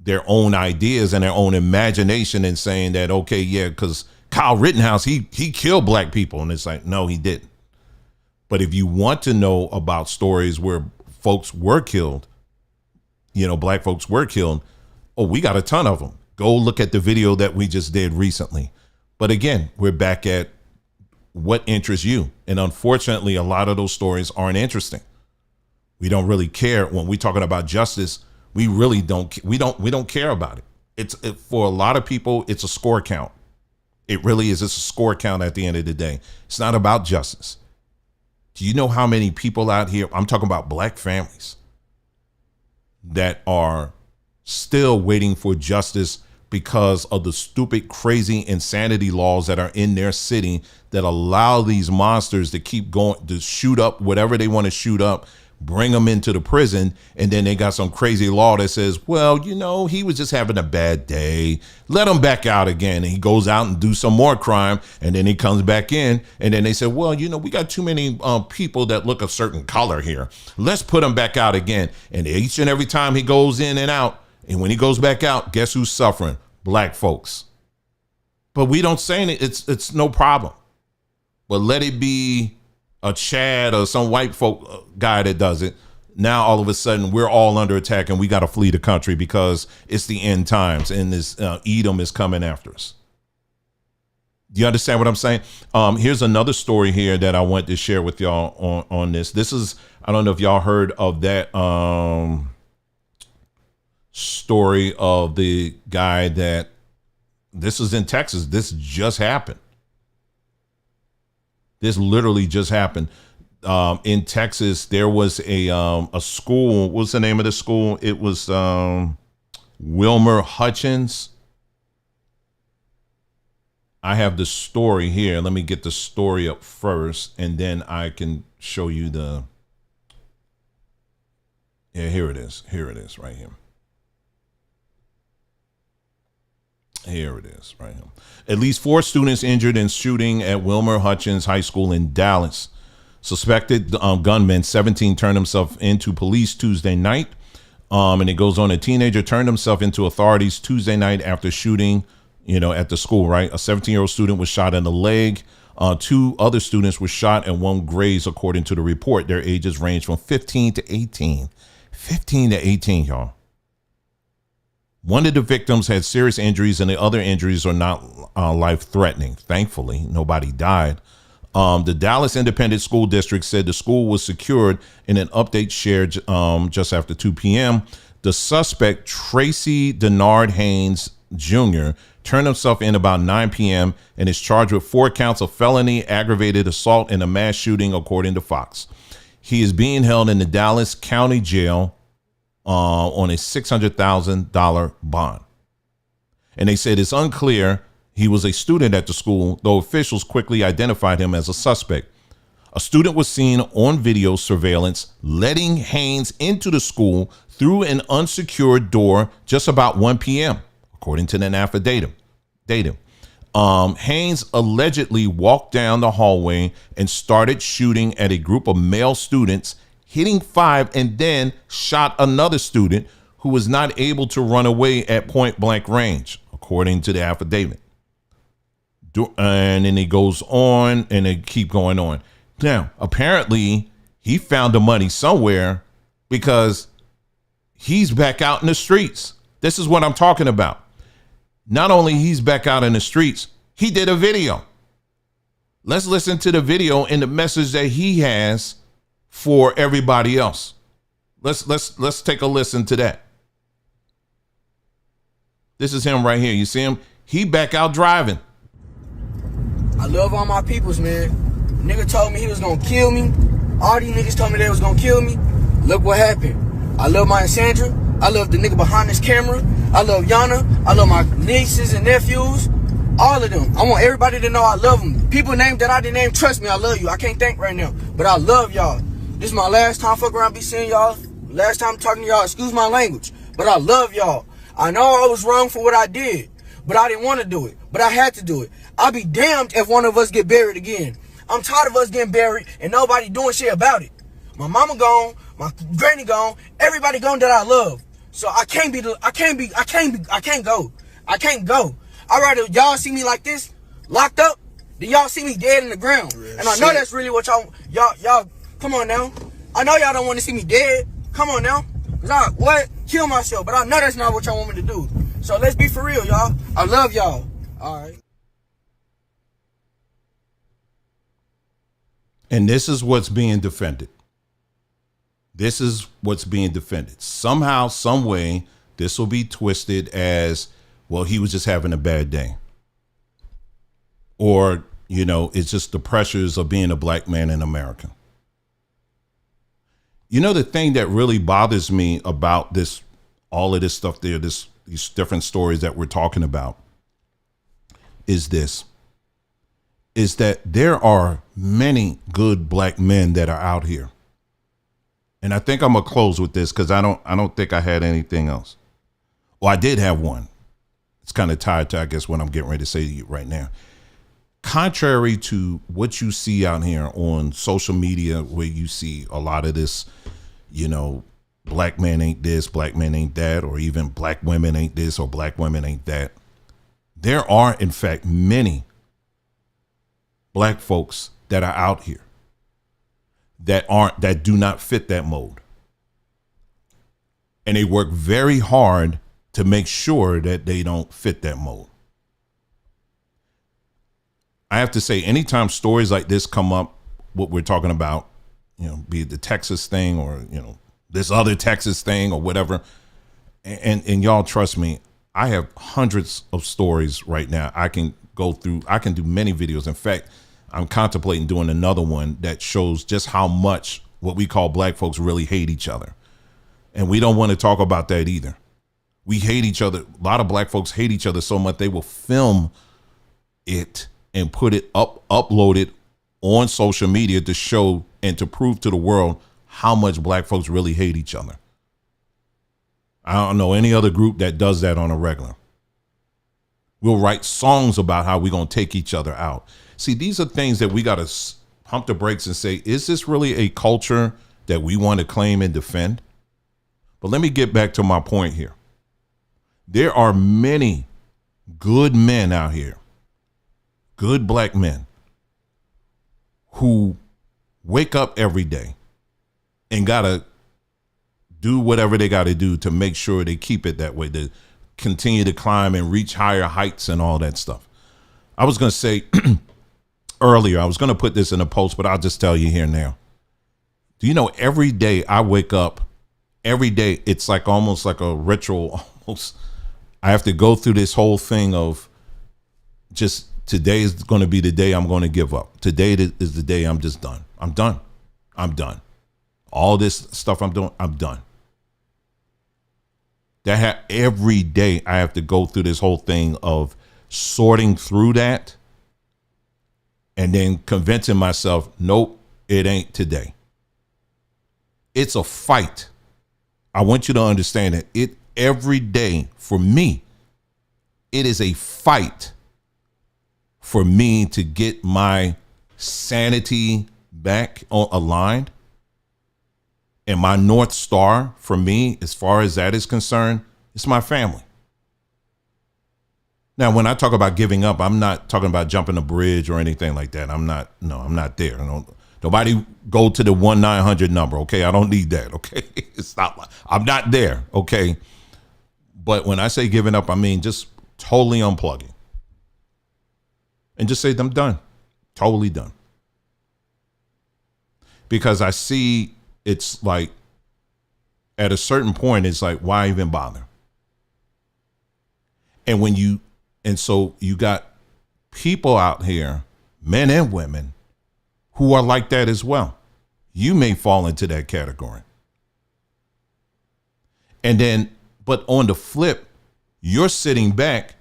their own ideas and their own imagination and saying that, okay, yeah, because Kyle Rittenhouse, he killed black people. And it's like, no, he didn't. But if you want to know about stories where folks were killed, black folks were killed, we got a ton of them. Go look at the video that we just did recently. But again, we're back at what interests you. And unfortunately, a lot of those stories aren't interesting. We don't really care when we're talking about justice. We really don't. We don't care about it. For a lot of people, it's a score count. It really is. It's a score count at the end of the day. It's not about justice. Do you know how many people out here, I'm talking about black families, that are still waiting for justice because of the stupid, crazy insanity laws that are in their city that allow these monsters to keep going, to shoot up whatever they want to shoot up, bring them into the prison, and then they got some crazy law that says, well, he was just having a bad day. Let him back out again. And he goes out and do some more crime, and then he comes back in, and then they say, well, we got too many people that look a certain color here. Let's put him back out again. And each and every time he goes in and out, and when he goes back out, guess who's suffering? Black folks. But we don't say it's no problem. But let it be a Chad or some white folk guy that does it. Now all of a sudden we're all under attack and we got to flee the country because it's the end times and this Edom is coming after us. Do you understand what I'm saying? Here's another story here that I want to share with y'all on this. This is, I don't know if y'all heard of that story of the guy that, this is in Texas. This just happened. This literally just happened. In Texas, there was a school. What's the name of the school? It was Wilmer Hutchins. I have the story here. Let me get the story up first, and then I can show you the. Yeah, here it is. Here it is, right here. Here it is, right here. At least 4 students injured in shooting at Wilmer Hutchins High School in Dallas. Suspected gunman, 17, turned himself into police Tuesday night. And it goes on, a teenager turned himself into authorities Tuesday night after shooting, at the school, right? A 17-year-old student was shot in the leg. 2 other students were shot and 1 grazed, according to the report. Their ages range from 15 to 18. 15 to 18, y'all. One of the victims had serious injuries and the other injuries are not life-threatening. Thankfully, nobody died. The Dallas Independent School District said the school was secured in an update shared just after 2 p.m. The suspect, Tracy Denard Haynes Jr., turned himself in about 9 p.m. and is charged with 4 counts of felony aggravated assault in a mass shooting, according to Fox. He is being held in the Dallas County Jail on a $600,000 bond. And they said it's unclear he was a student at the school, though officials quickly identified him as a suspect. A student was seen on video surveillance letting Haynes into the school through an unsecured door just about 1 p.m., according to an affidavit. Haynes allegedly walked down the hallway and started shooting at a group of male students, hitting 5, and then shot another student who was not able to run away at point blank range, according to the affidavit. And then it goes on and they keep going on. Now, apparently he found the money somewhere because he's back out in the streets. This is what I'm talking about. Not only he's back out in the streets, he did a video. Let's listen to the video and the message that he has for everybody else. Let's take a listen to that. This is him right here. You see him? He back out driving. I love all my peoples, man. Nigga told me he was gonna kill me. All these niggas told me they was gonna kill me. Look what happened. I love my Sandra. I love the nigga behind this camera. I love Yana. I love my nieces and nephews. All of them. I want everybody to know I love them. People named that I didn't name, trust me, I love you. I can't think right now, but I love y'all. This is my last time fuck around be seeing y'all. Last time talking to y'all. Excuse my language, but I love y'all. I know I was wrong for what I did, but I didn't want to do it, but I had to do it. I'll be damned if one of us get buried again. I'm tired of us getting buried and nobody doing shit about it. My mama gone, my granny gone, everybody gone that I love. So I can't go. I can't go. I'd rather y'all see me like this, locked up, than y'all see me dead in the ground. Real and I know that's really what y'all, come on now. I know y'all don't want to see me dead. Come on now. Cause kill myself, but I know that's not what y'all want me to do. So let's be for real, y'all. I love y'all. All right. And this is what's being defended. This is what's being defended. Somehow, some way, this will be twisted as, well, he was just having a bad day. Or, it's just the pressures of being a black man in America. The thing that really bothers me about this, all of this stuff there, these different stories that we're talking about, is that there are many good black men that are out here. And I think I'm gonna close with this because I don't think I had anything else. Well, I did have one. It's kind of tied to, I guess, what I'm getting ready to say to you right now. Contrary to what you see out here on social media, where you see a lot of this, black men ain't this, black men ain't that, or even black women ain't this or black women ain't that. There are, in fact, many black folks that are out here that do not fit that mold. And they work very hard to make sure that they don't fit that mold. I have to say, anytime stories like this come up, what we're talking about, be it the Texas thing or, this other Texas thing or whatever. And y'all trust me, I have hundreds of stories right now. I can go through, I can do many videos. In fact, I'm contemplating doing another one that shows just how much what we call black folks really hate each other. And we don't want to talk about that either. We hate each other. A lot of black folks hate each other so much they will film it and put it upload it on social media to show and to prove to the world how much black folks really hate each other. I don't know any other group that does that on a regular. We'll write songs about how we're going to take each other out. See, these are things that we got to pump the brakes and say, is this really a culture that we want to claim and defend? But let me get back to my point here. There are many good men out here, good black men, who wake up every day and got to do whatever they got to do to make sure they keep it that way, to continue to climb and reach higher heights and all that stuff. I was going to say earlier, I was going to put this in a post, but I'll just tell you here now. Do you know every day I wake up, every day it's like almost like a ritual. Almost, I have to go through this whole thing of just today is going to be the day I'm going to give up. Today is the day I'm just done. I'm done. I'm done. All this stuff I'm doing, I'm done. Every day I have to go through this whole thing of sorting through that and then convincing myself, nope, it ain't today. It's a fight. I want you to understand that every day for me, it is a fight for me to get my sanity back aligned. And my North Star for me, as far as that is concerned, is my family. Now, when I talk about giving up, I'm not talking about jumping a bridge or anything like that. I'm not there. Nobody go to the 1-900 number. Okay. I don't need that. Okay. I'm not there. Okay. But when I say giving up, I mean just totally unplugging and just say I'm done. Totally done. Because I see it's like at a certain point, it's like, why even bother? And so you got people out here, men and women, who are like that as well. You may fall into that category. And then, but on the flip, you're sitting back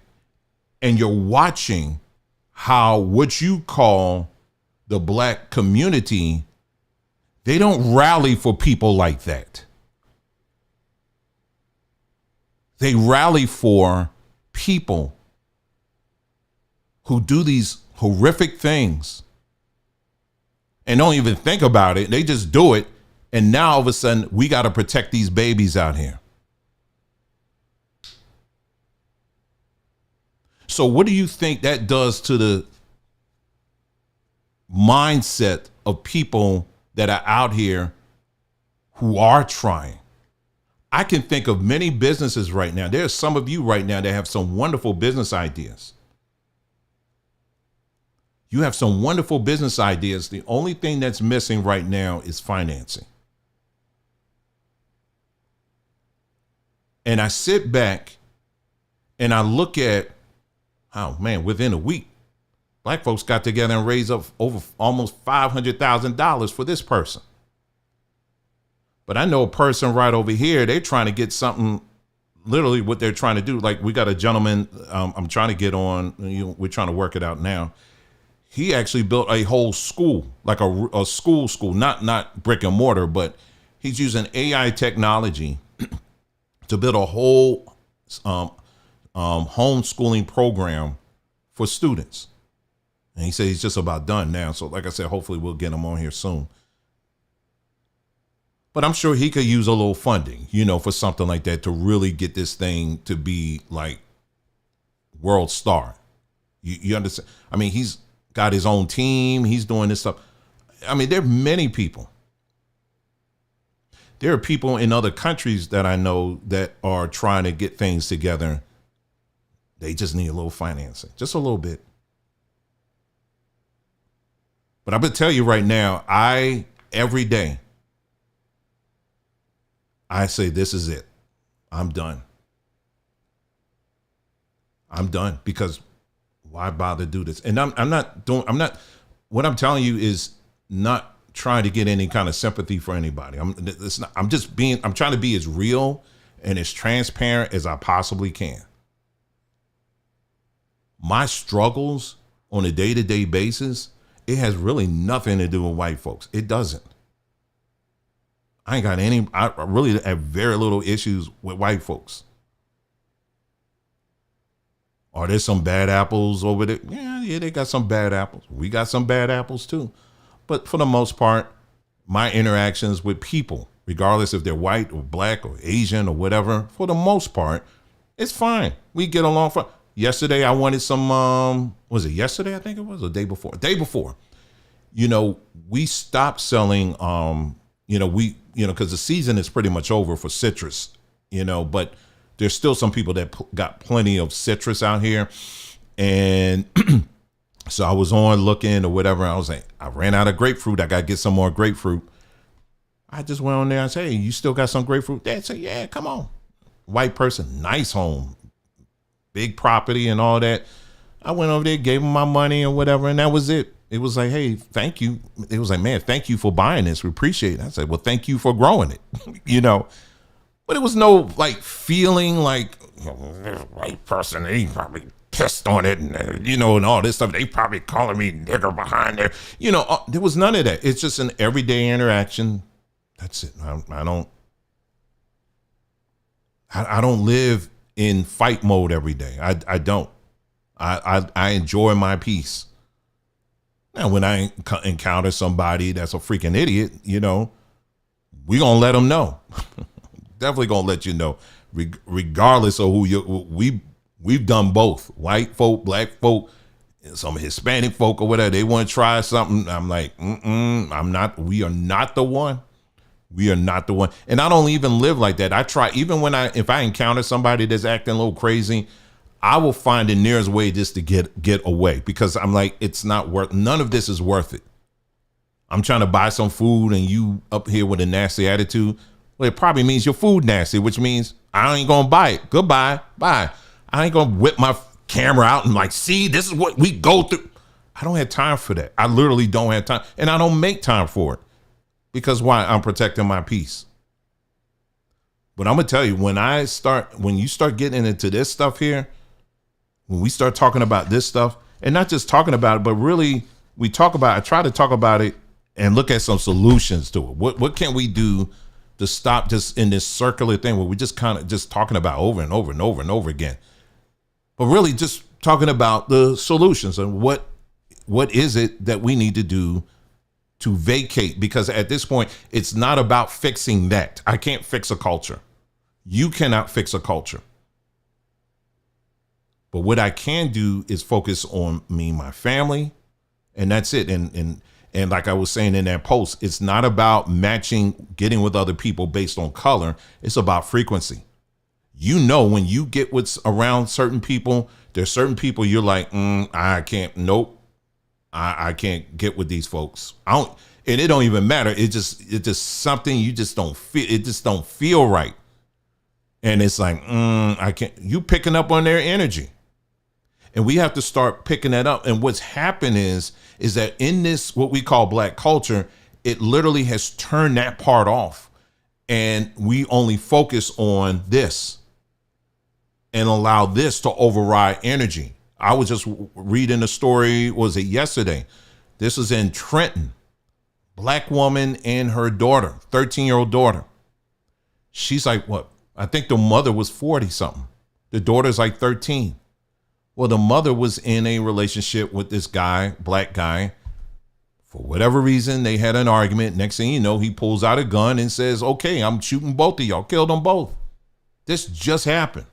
and you're watching how what you call the black community, they don't rally for people like that. They rally for people who do these horrific things and don't even think about it. They just do it. And now all of a sudden we got to protect these babies out here. So what do you think that does to the mindset of people that are out here who are trying? I can think of many businesses right now. There's some of you right now that have some wonderful business ideas. You have some wonderful business ideas. The only thing that's missing right now is financing. And I sit back and I look at, oh man, within a week, black folks got together and raised up over almost $500,000 for this person. But I know a person right over here, they're trying to get something, literally what they're trying to do. Like we got a gentleman I'm trying to get on, we're trying to work it out now. He actually built a whole school, like a school, not brick and mortar, but he's using AI technology to build a whole homeschooling program for students. And he said he's just about done now. So like I said, hopefully we'll get him on here soon. But I'm sure he could use a little funding, for something like that to really get this thing to be like world star. You understand? I mean, he's got his own team. He's doing this stuff. I mean, there are many people There are people in other countries that I know that are trying to get things together. They just need a little financing, just a little bit. But I'm going to tell you right now, every day, I say, this is it. I'm done. I'm done, because why bother do this? And what I'm telling you is not trying to get any kind of sympathy for anybody. I'm trying to be as real and as transparent as I possibly can. My struggles on a day-to-day basis, it has really nothing to do with white folks. It doesn't. I really have very little issues with white folks. Are there some bad apples over there? Yeah, they got some bad apples. We got some bad apples too. But for the most part, my interactions with people, regardless if they're white or black or Asian or whatever, for the most part, it's fine. We get along fine. Yesterday, I wanted some, was it yesterday? I think it was, or day before. Day before. We stopped selling, because the season is pretty much over for citrus, but there's still some people that got plenty of citrus out here. And so I was on looking or whatever. I was like, I ran out of grapefruit. I got to get some more grapefruit. I just went on there and said, hey, you still got some grapefruit? Dad said, yeah, come on. White person, nice home, big property and all that. I went over there, gave him my money or whatever, and that was it. It was like, hey, thank you. It was like, man, thank you for buying this. We appreciate it. I said, well, thank you for growing it, But it was no feeling like, this white person, he probably pissed on it and, and all this stuff. They probably calling me nigger behind there. There was none of that. It's just an everyday interaction. That's it. I don't live in fight mode every day. I don't. I enjoy my peace. Now, when I encounter somebody that's a freaking idiot, we gonna let them know. Definitely gonna let you know, regardless of who we've done both. White folk, black folk, some Hispanic folk or whatever. They want to try something. I'm like, I'm not. We are not the one. We are not the one. And I don't even live like that. I try, even if I encounter somebody that's acting a little crazy, I will find the nearest way just to get away, because I'm like, it's not worth, none of this is worth it. I'm trying to buy some food and you up here with a nasty attitude. Well, it probably means your food nasty, which means I ain't going to buy it. Goodbye. Bye. I ain't going to whip my camera out and like, see, this is what we go through. I don't have time for that. I literally don't have time. And I don't make time for it. Because why? I'm protecting my peace. But I'm going to tell you, when you start getting into this stuff here, when we start talking about this stuff, and not just talking about it, but really I try to talk about it and look at some solutions to it. What can we do to stop just in this circular thing where we just kind of just talking about over and over and over and over again, but really just talking about the solutions and what is it that we need to do to vacate, because at this point, it's not about fixing that. I can't fix a culture. You cannot fix a culture. But what I can do is focus on me and my family, and that's it. And like I was saying in that post, it's not about getting with other people based on color. It's about frequency. When you get what's around certain people, there's certain people you're like, I can't, nope. I can't get with these folks. And it don't even matter. It's just something you just don't feel. It just don't feel right. And it's like, I can't. You picking up on their energy, and we have to start picking that up. And what's happened is that in this what we call black culture, it literally has turned that part off, and we only focus on this and allow this to override energy. I was just reading a story, was it yesterday? This is in Trenton. Black woman and her daughter, 13-year-old daughter. She's like, what? I think the mother was 40 something. The daughter's like 13. Well, the mother was in a relationship with this guy, black guy. For whatever reason, they had an argument. Next thing you know, he pulls out a gun and says, okay, I'm shooting both of y'all. Killed them both. This just happened.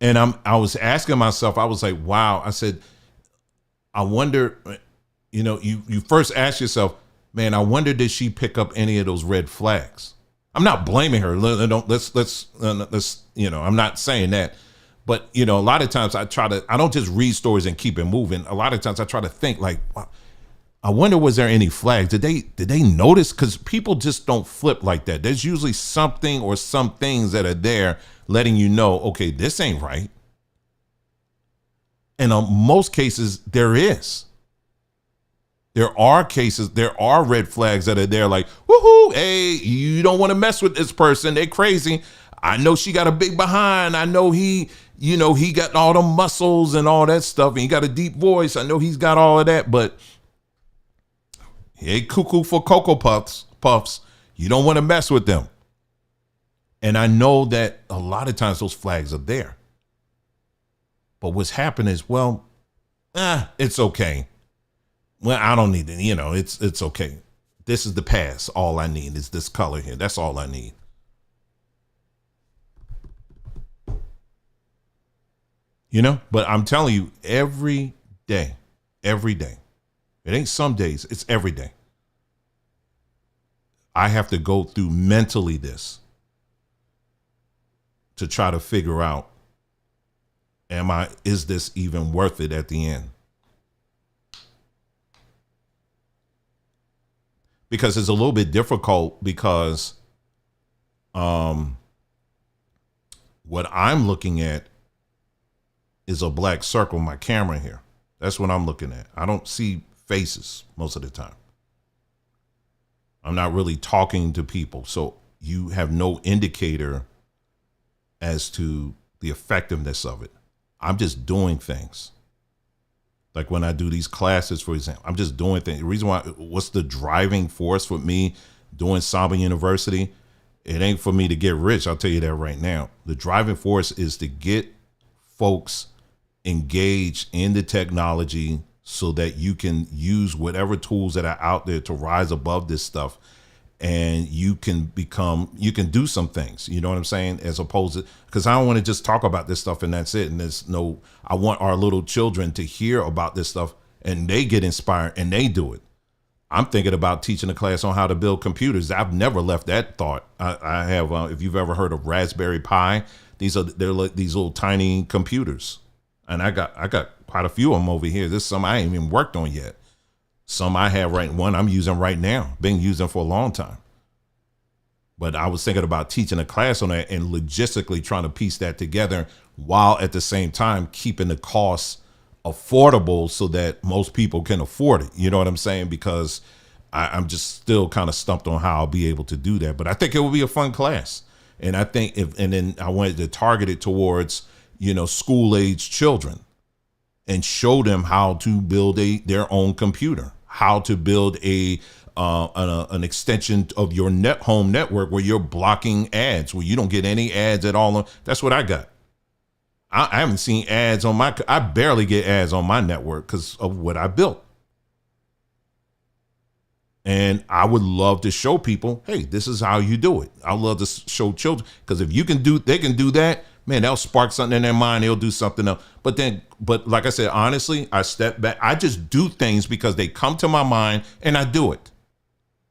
And I was asking myself, I was like, wow. I said, I wonder, you first ask yourself, man, I wonder did she pick up any of those red flags? I'm not blaming her. Let's I'm not saying that. But, a lot of times I don't just read stories and keep it moving. A lot of times I try to think like, I wonder, was there any flags? Did they notice? Because people just don't flip like that. There's usually something or some things that are there letting you know, okay, this ain't right. And in most cases, there is. There are cases, there are red flags that are there like, woohoo, hey, you don't want to mess with this person. They're crazy. I know she got a big behind. I know he got all the muscles and all that stuff. And he got a deep voice. I know he's got all of that, but he ain't cuckoo for Cocoa Puffs. You don't want to mess with them. And I know that a lot of times those flags are there. But what's happened is, it's okay. Well, I don't need it. It's okay. This is the past. All I need is this color here. That's all I need. But I'm telling you, every day, it ain't some days, it's every day. I have to go through mentally this to try to figure out, is this even worth it at the end? Because it's a little bit difficult because what I'm looking at is a black circle, my camera here. That's what I'm looking at. I don't see faces most of the time. I'm not really talking to people. So you have no indicator as to the effectiveness of it. I'm just doing things. Like when I do these classes, for example, I'm just doing things. The reason why, what's the driving force for me doing Saba University? It ain't for me to get rich. I'll tell you that right now. The driving force is to get folks engaged in the technology so that you can use whatever tools that are out there to rise above this stuff. And you can do some things, you know what I'm saying? As opposed to, because I don't want to just talk about this stuff and that's it. And I want our little children to hear about this stuff and they get inspired and they do it. I'm thinking about teaching a class on how to build computers. I've never left that thought. I have, if you've ever heard of Raspberry Pi, they're like these little tiny computers. And I got quite a few of them over here. There's some I ain't even worked on yet. Some I have one I'm using right now, been using for a long time. But I was thinking about teaching a class on that and logistically trying to piece that together while at the same time keeping the costs affordable so that most people can afford it. You know what I'm saying? Because I'm just still kind of stumped on how I'll be able to do that. But I think it will be a fun class. And I think then I wanted to target it towards, school age children and show them how to build their own computer. How to build an extension of your home network where you're blocking ads, where you don't get any ads at all. That's what I got. I haven't seen ads on I barely get ads on my network because of what I built. And I would love to show people, hey, this is how you do it. I love to show children because if they can do that, man, that'll spark something in their mind. They'll do something else. But like I said, honestly, I step back. I just do things because they come to my mind and I do it.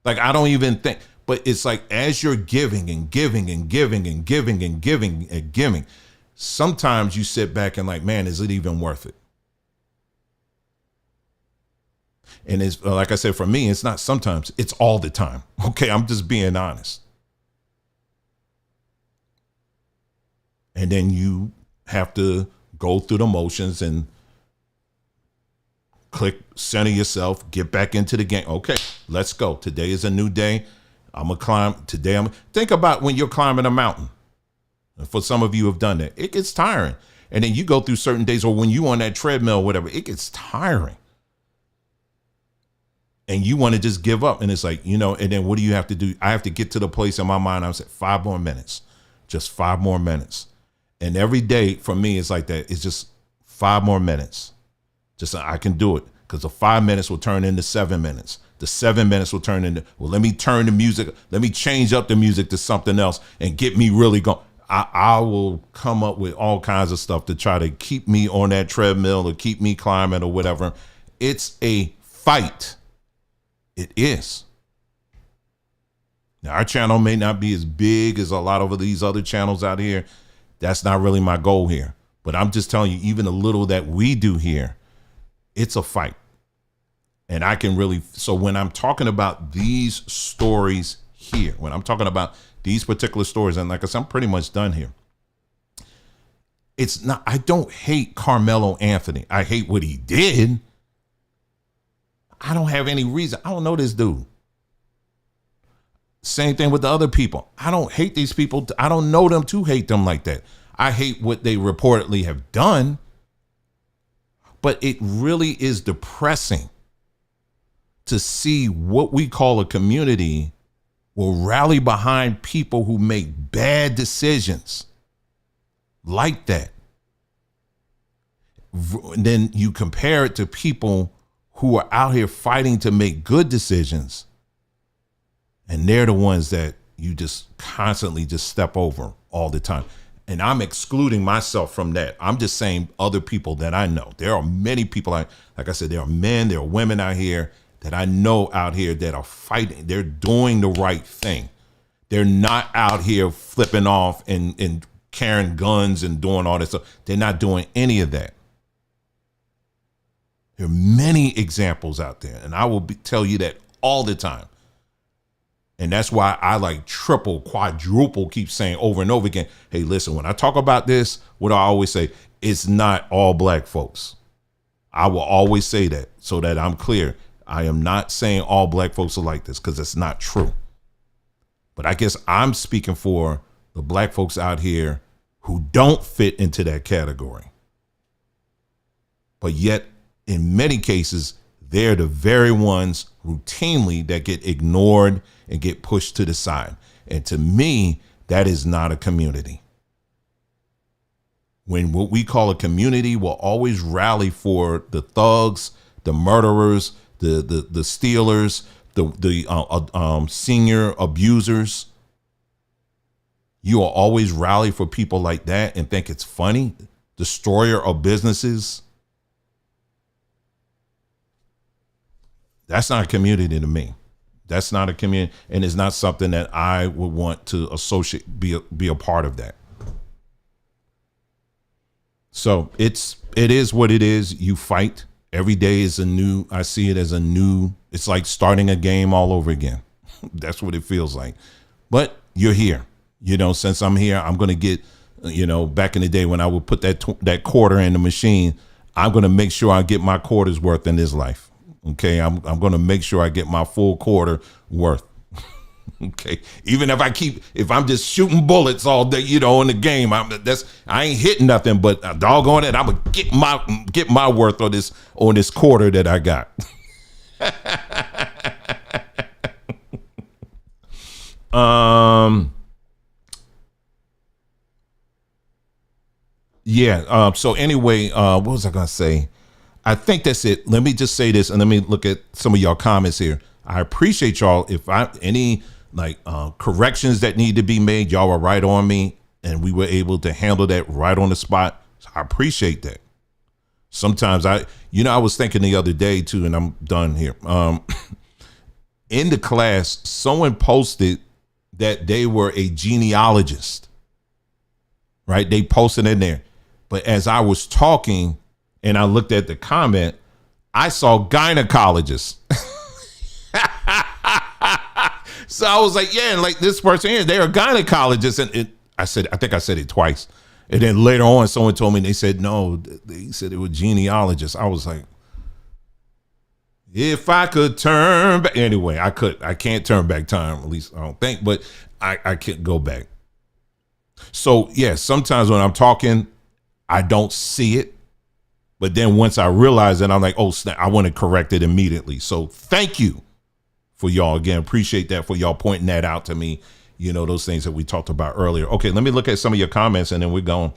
Like I don't even think, but it's like as you're giving and giving and giving and giving and giving and giving, sometimes you sit back and like, man, is it even worth it? And it's like I said, for me, it's not sometimes, it's all the time. Okay, I'm just being honest. And then you have to go through the motions and click, center yourself, get back into the game. Okay, let's go. Today is a new day. I'm going to climb. Think about when you're climbing a mountain. And for some of you who have done that, it gets tiring. And then you go through certain days, or when you on that treadmill or whatever, it gets tiring. And you want to just give up. And it's like, and then what do you have to do? I have to get to the place in my mind. I'm saying 5 more minutes, just 5 more minutes. And every day for me, it's like that. It's just 5 more minutes. Just I can do it because the 5 minutes will turn into 7 minutes. The 7 minutes will turn into, let me turn the music. Let me change up the music to something else and get me really going. I will come up with all kinds of stuff to try to keep me on that treadmill or keep me climbing or whatever. It's a fight. It is. Now, our channel may not be as big as a lot of these other channels out here. That's not really my goal here. But I'm just telling you, even a little that we do here, it's a fight. And I can really, so when I'm talking about these stories here, when I'm talking about these particular stories, and like I said, I'm pretty much done here. It's not, I don't hate Carmelo Anthony. I hate what he did. I don't have any reason. I don't know this dude. Same thing with the other people. I don't hate these people. I don't know them to hate them like that. I hate what they reportedly have done. But it really is depressing to see what we call a community will rally behind people who make bad decisions like that. And then you compare it to people who are out here fighting to make good decisions. And they're the ones that you just constantly just step over all the time. And I'm excluding myself from that. I'm just saying other people that I know. There are many people, like I said, there are men, there are women out here that I know out here that are fighting. They're doing the right thing. They're not out here flipping off and carrying guns and doing all this stuff. They're not doing any of that. There are many examples out there, and I will tell you that all the time. And that's why I like triple, quadruple, keep saying over and over again, hey, listen, when I talk about this, what I always say, it's not all black folks. I will always say that so that I'm clear. I am not saying all black folks are like this because it's not true. But I guess I'm speaking for the black folks out here who don't fit into that category. But yet, in many cases, they're the very ones routinely that get ignored and get pushed to the side. And to me, that is not a community. When what we call a community will always rally for the thugs, the murderers, the stealers, the senior abusers, you will always rally for people like that and think it's funny. Destroyer of businesses. That's not a community to me. That's not a community, and it's not something that I would want to associate, be a part of that. So it is what it is. You fight. Every day is a new, I see it as a new, it's like starting a game all over again. That's what it feels like. But you're here. Since I'm here, I'm going to get, back in the day when I would put that quarter in the machine, I'm going to make sure I get my quarter's worth in this life. Okay, I'm going to make sure I get my full quarter worth. Okay, even if I'm just shooting bullets all day, in the game, I ain't hitting nothing, but doggone it, I'm gonna get my worth on this quarter that I got. Yeah. So anyway, what was I gonna say? I think that's it. Let me just say this, and let me look at some of y'all comments here. I appreciate y'all. If any corrections that need to be made, y'all were right on me, and we were able to handle that right on the spot. So I appreciate that. Sometimes I was thinking the other day too, and I'm done here. In the class, someone posted that they were a genealogist, right? They posted in there, but as I was talking, and I looked at the comment, I saw gynecologist. So I was like, yeah, and like this person here, they're a gynecologist. And I think I said it twice. And then later on, someone told me, they said, no, they said it was genealogist. I was like, if I could turn back. Anyway, I can't turn back time, at least I don't think, but I can't go back. So yeah, sometimes when I'm talking, I don't see it. But then once I realize it, I'm like, oh, snap, I want to correct it immediately. So thank you for y'all. Again, appreciate that for y'all pointing that out to me. Those things that we talked about earlier. Okay, let me look at some of your comments and then we're going.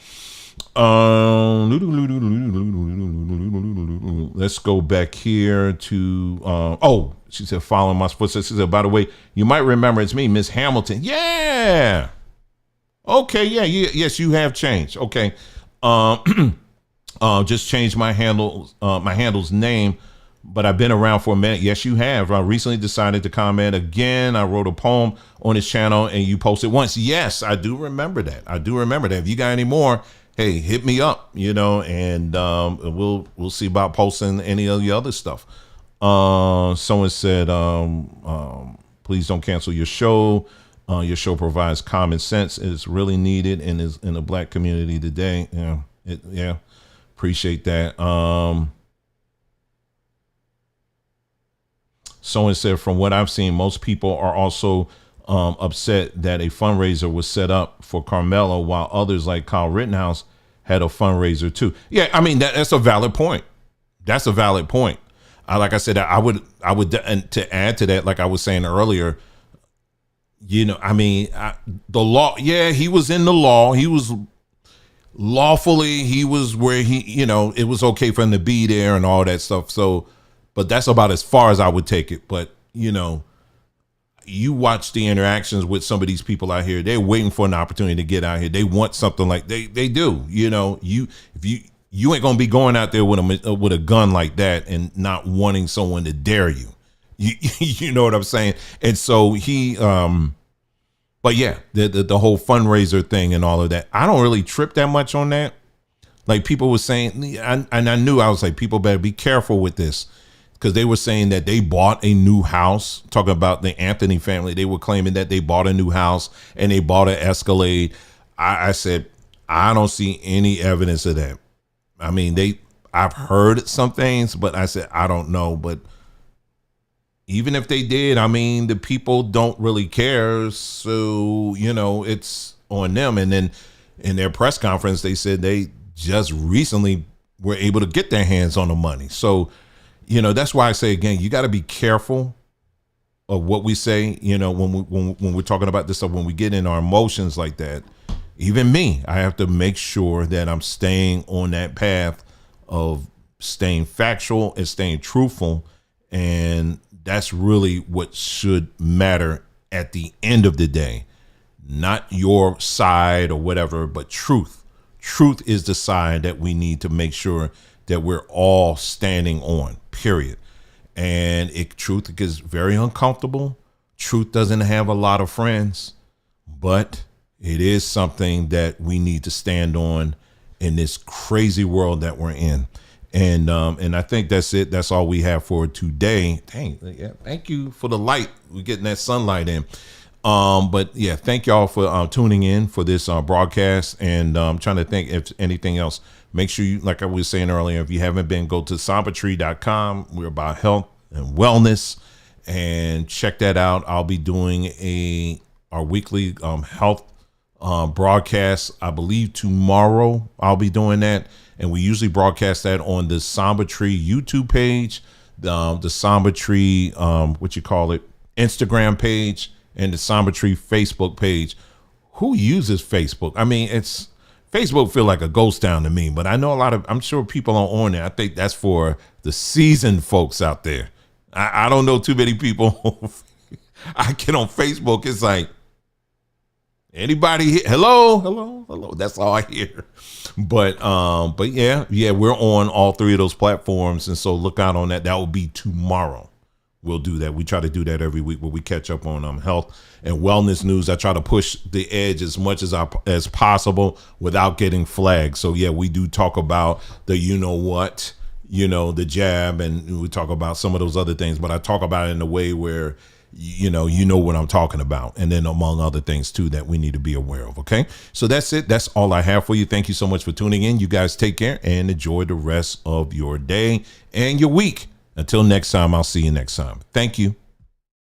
Let's go back here to, she said, following my footsteps. She said, by the way, you might remember it's me, Miss Hamilton. Yeah. Okay, yeah, yes, you have changed. Okay. Just changed my handle's name. but I've been around for a minute. Yes, you have. I recently decided to comment again. I wrote a poem on his channel and you posted once. Yes, I do remember that. If you got any more, hey, hit me up, and we'll see about posting any of the other stuff. Someone said, please don't cancel your show. Your show provides common sense. It's really needed in the black community today. Yeah, appreciate that. Someone said, from what I've seen, most people are also upset that a fundraiser was set up for Carmelo, while others like Kyle Rittenhouse had a fundraiser too. Yeah, I mean that's a valid point. Like I said, I would, and to add to that, like I was saying earlier, the law. Yeah, he was in the law. He was lawfully. He was where he, it was okay for him to be there and all that stuff. So, but that's about as far as I would take it. But you watch the interactions with some of these people out here. They're waiting for an opportunity to get out here. They want something like they do. You ain't gonna be going out there with a gun like that and not wanting someone to dare you. You know what I'm saying? And so he, but yeah, the whole fundraiser thing and all of that. I don't really trip that much on that. Like people were saying, and I knew, I was like, people better be careful with this, because they were saying that they bought a new house. Talking about the Anthony family, they were claiming that they bought a new house and they bought an Escalade. I said, I don't see any evidence of that. I mean, I've heard some things, but I said, I don't know. But even if they did, I mean, the people don't really care. So, it's on them. And then in their press conference, they said they just recently were able to get their hands on the money. So, that's why I say, again, you got to be careful of what we say, when we're talking about this stuff, when we get in our emotions like that. Even me, I have to make sure that I'm staying on that path of staying factual and staying truthful. And that's really what should matter at the end of the day. Not your side or whatever, but truth. Truth is the side that we need to make sure that we're all standing on, period. And truth is very uncomfortable. Truth doesn't have a lot of friends, but it is something that we need to stand on in this crazy world that we're in. And I think that's it. That's all we have for today. Dang, yeah, thank you for the light. We're getting that sunlight in. But yeah, thank y'all for tuning in for this broadcast. And I'm trying to think if anything else. Make sure you, like I was saying earlier, if you haven't been, go to sombertree.com. We're about health and wellness, and check that out. I'll be doing our weekly health broadcast. I believe tomorrow I'll be doing that, and we usually broadcast that on the Somber Tree YouTube page, the Somber Tree Instagram page, and the Somber Tree Facebook page. Who uses Facebook? I mean, Facebook feel like a ghost town to me, but I know I'm sure people are on there. I think that's for the seasoned folks out there. I don't know too many people. I get on Facebook, it's like, anybody here? Hello. That's all I hear. But yeah, we're on all three of those platforms, and so look out on that. That will be tomorrow. We'll do that. We try to do that every week where we catch up on health and wellness news. I try to push the edge as much as possible without getting flagged. So yeah, we do talk about the the jab, and we talk about some of those other things, but I talk about it in a way where you know what I'm talking about. And then among other things too that we need to be aware of. Okay. So that's it. That's all I have for you. Thank you so much for tuning in. You guys take care and enjoy the rest of your day and your week. Until next time, I'll see you next time. Thank you.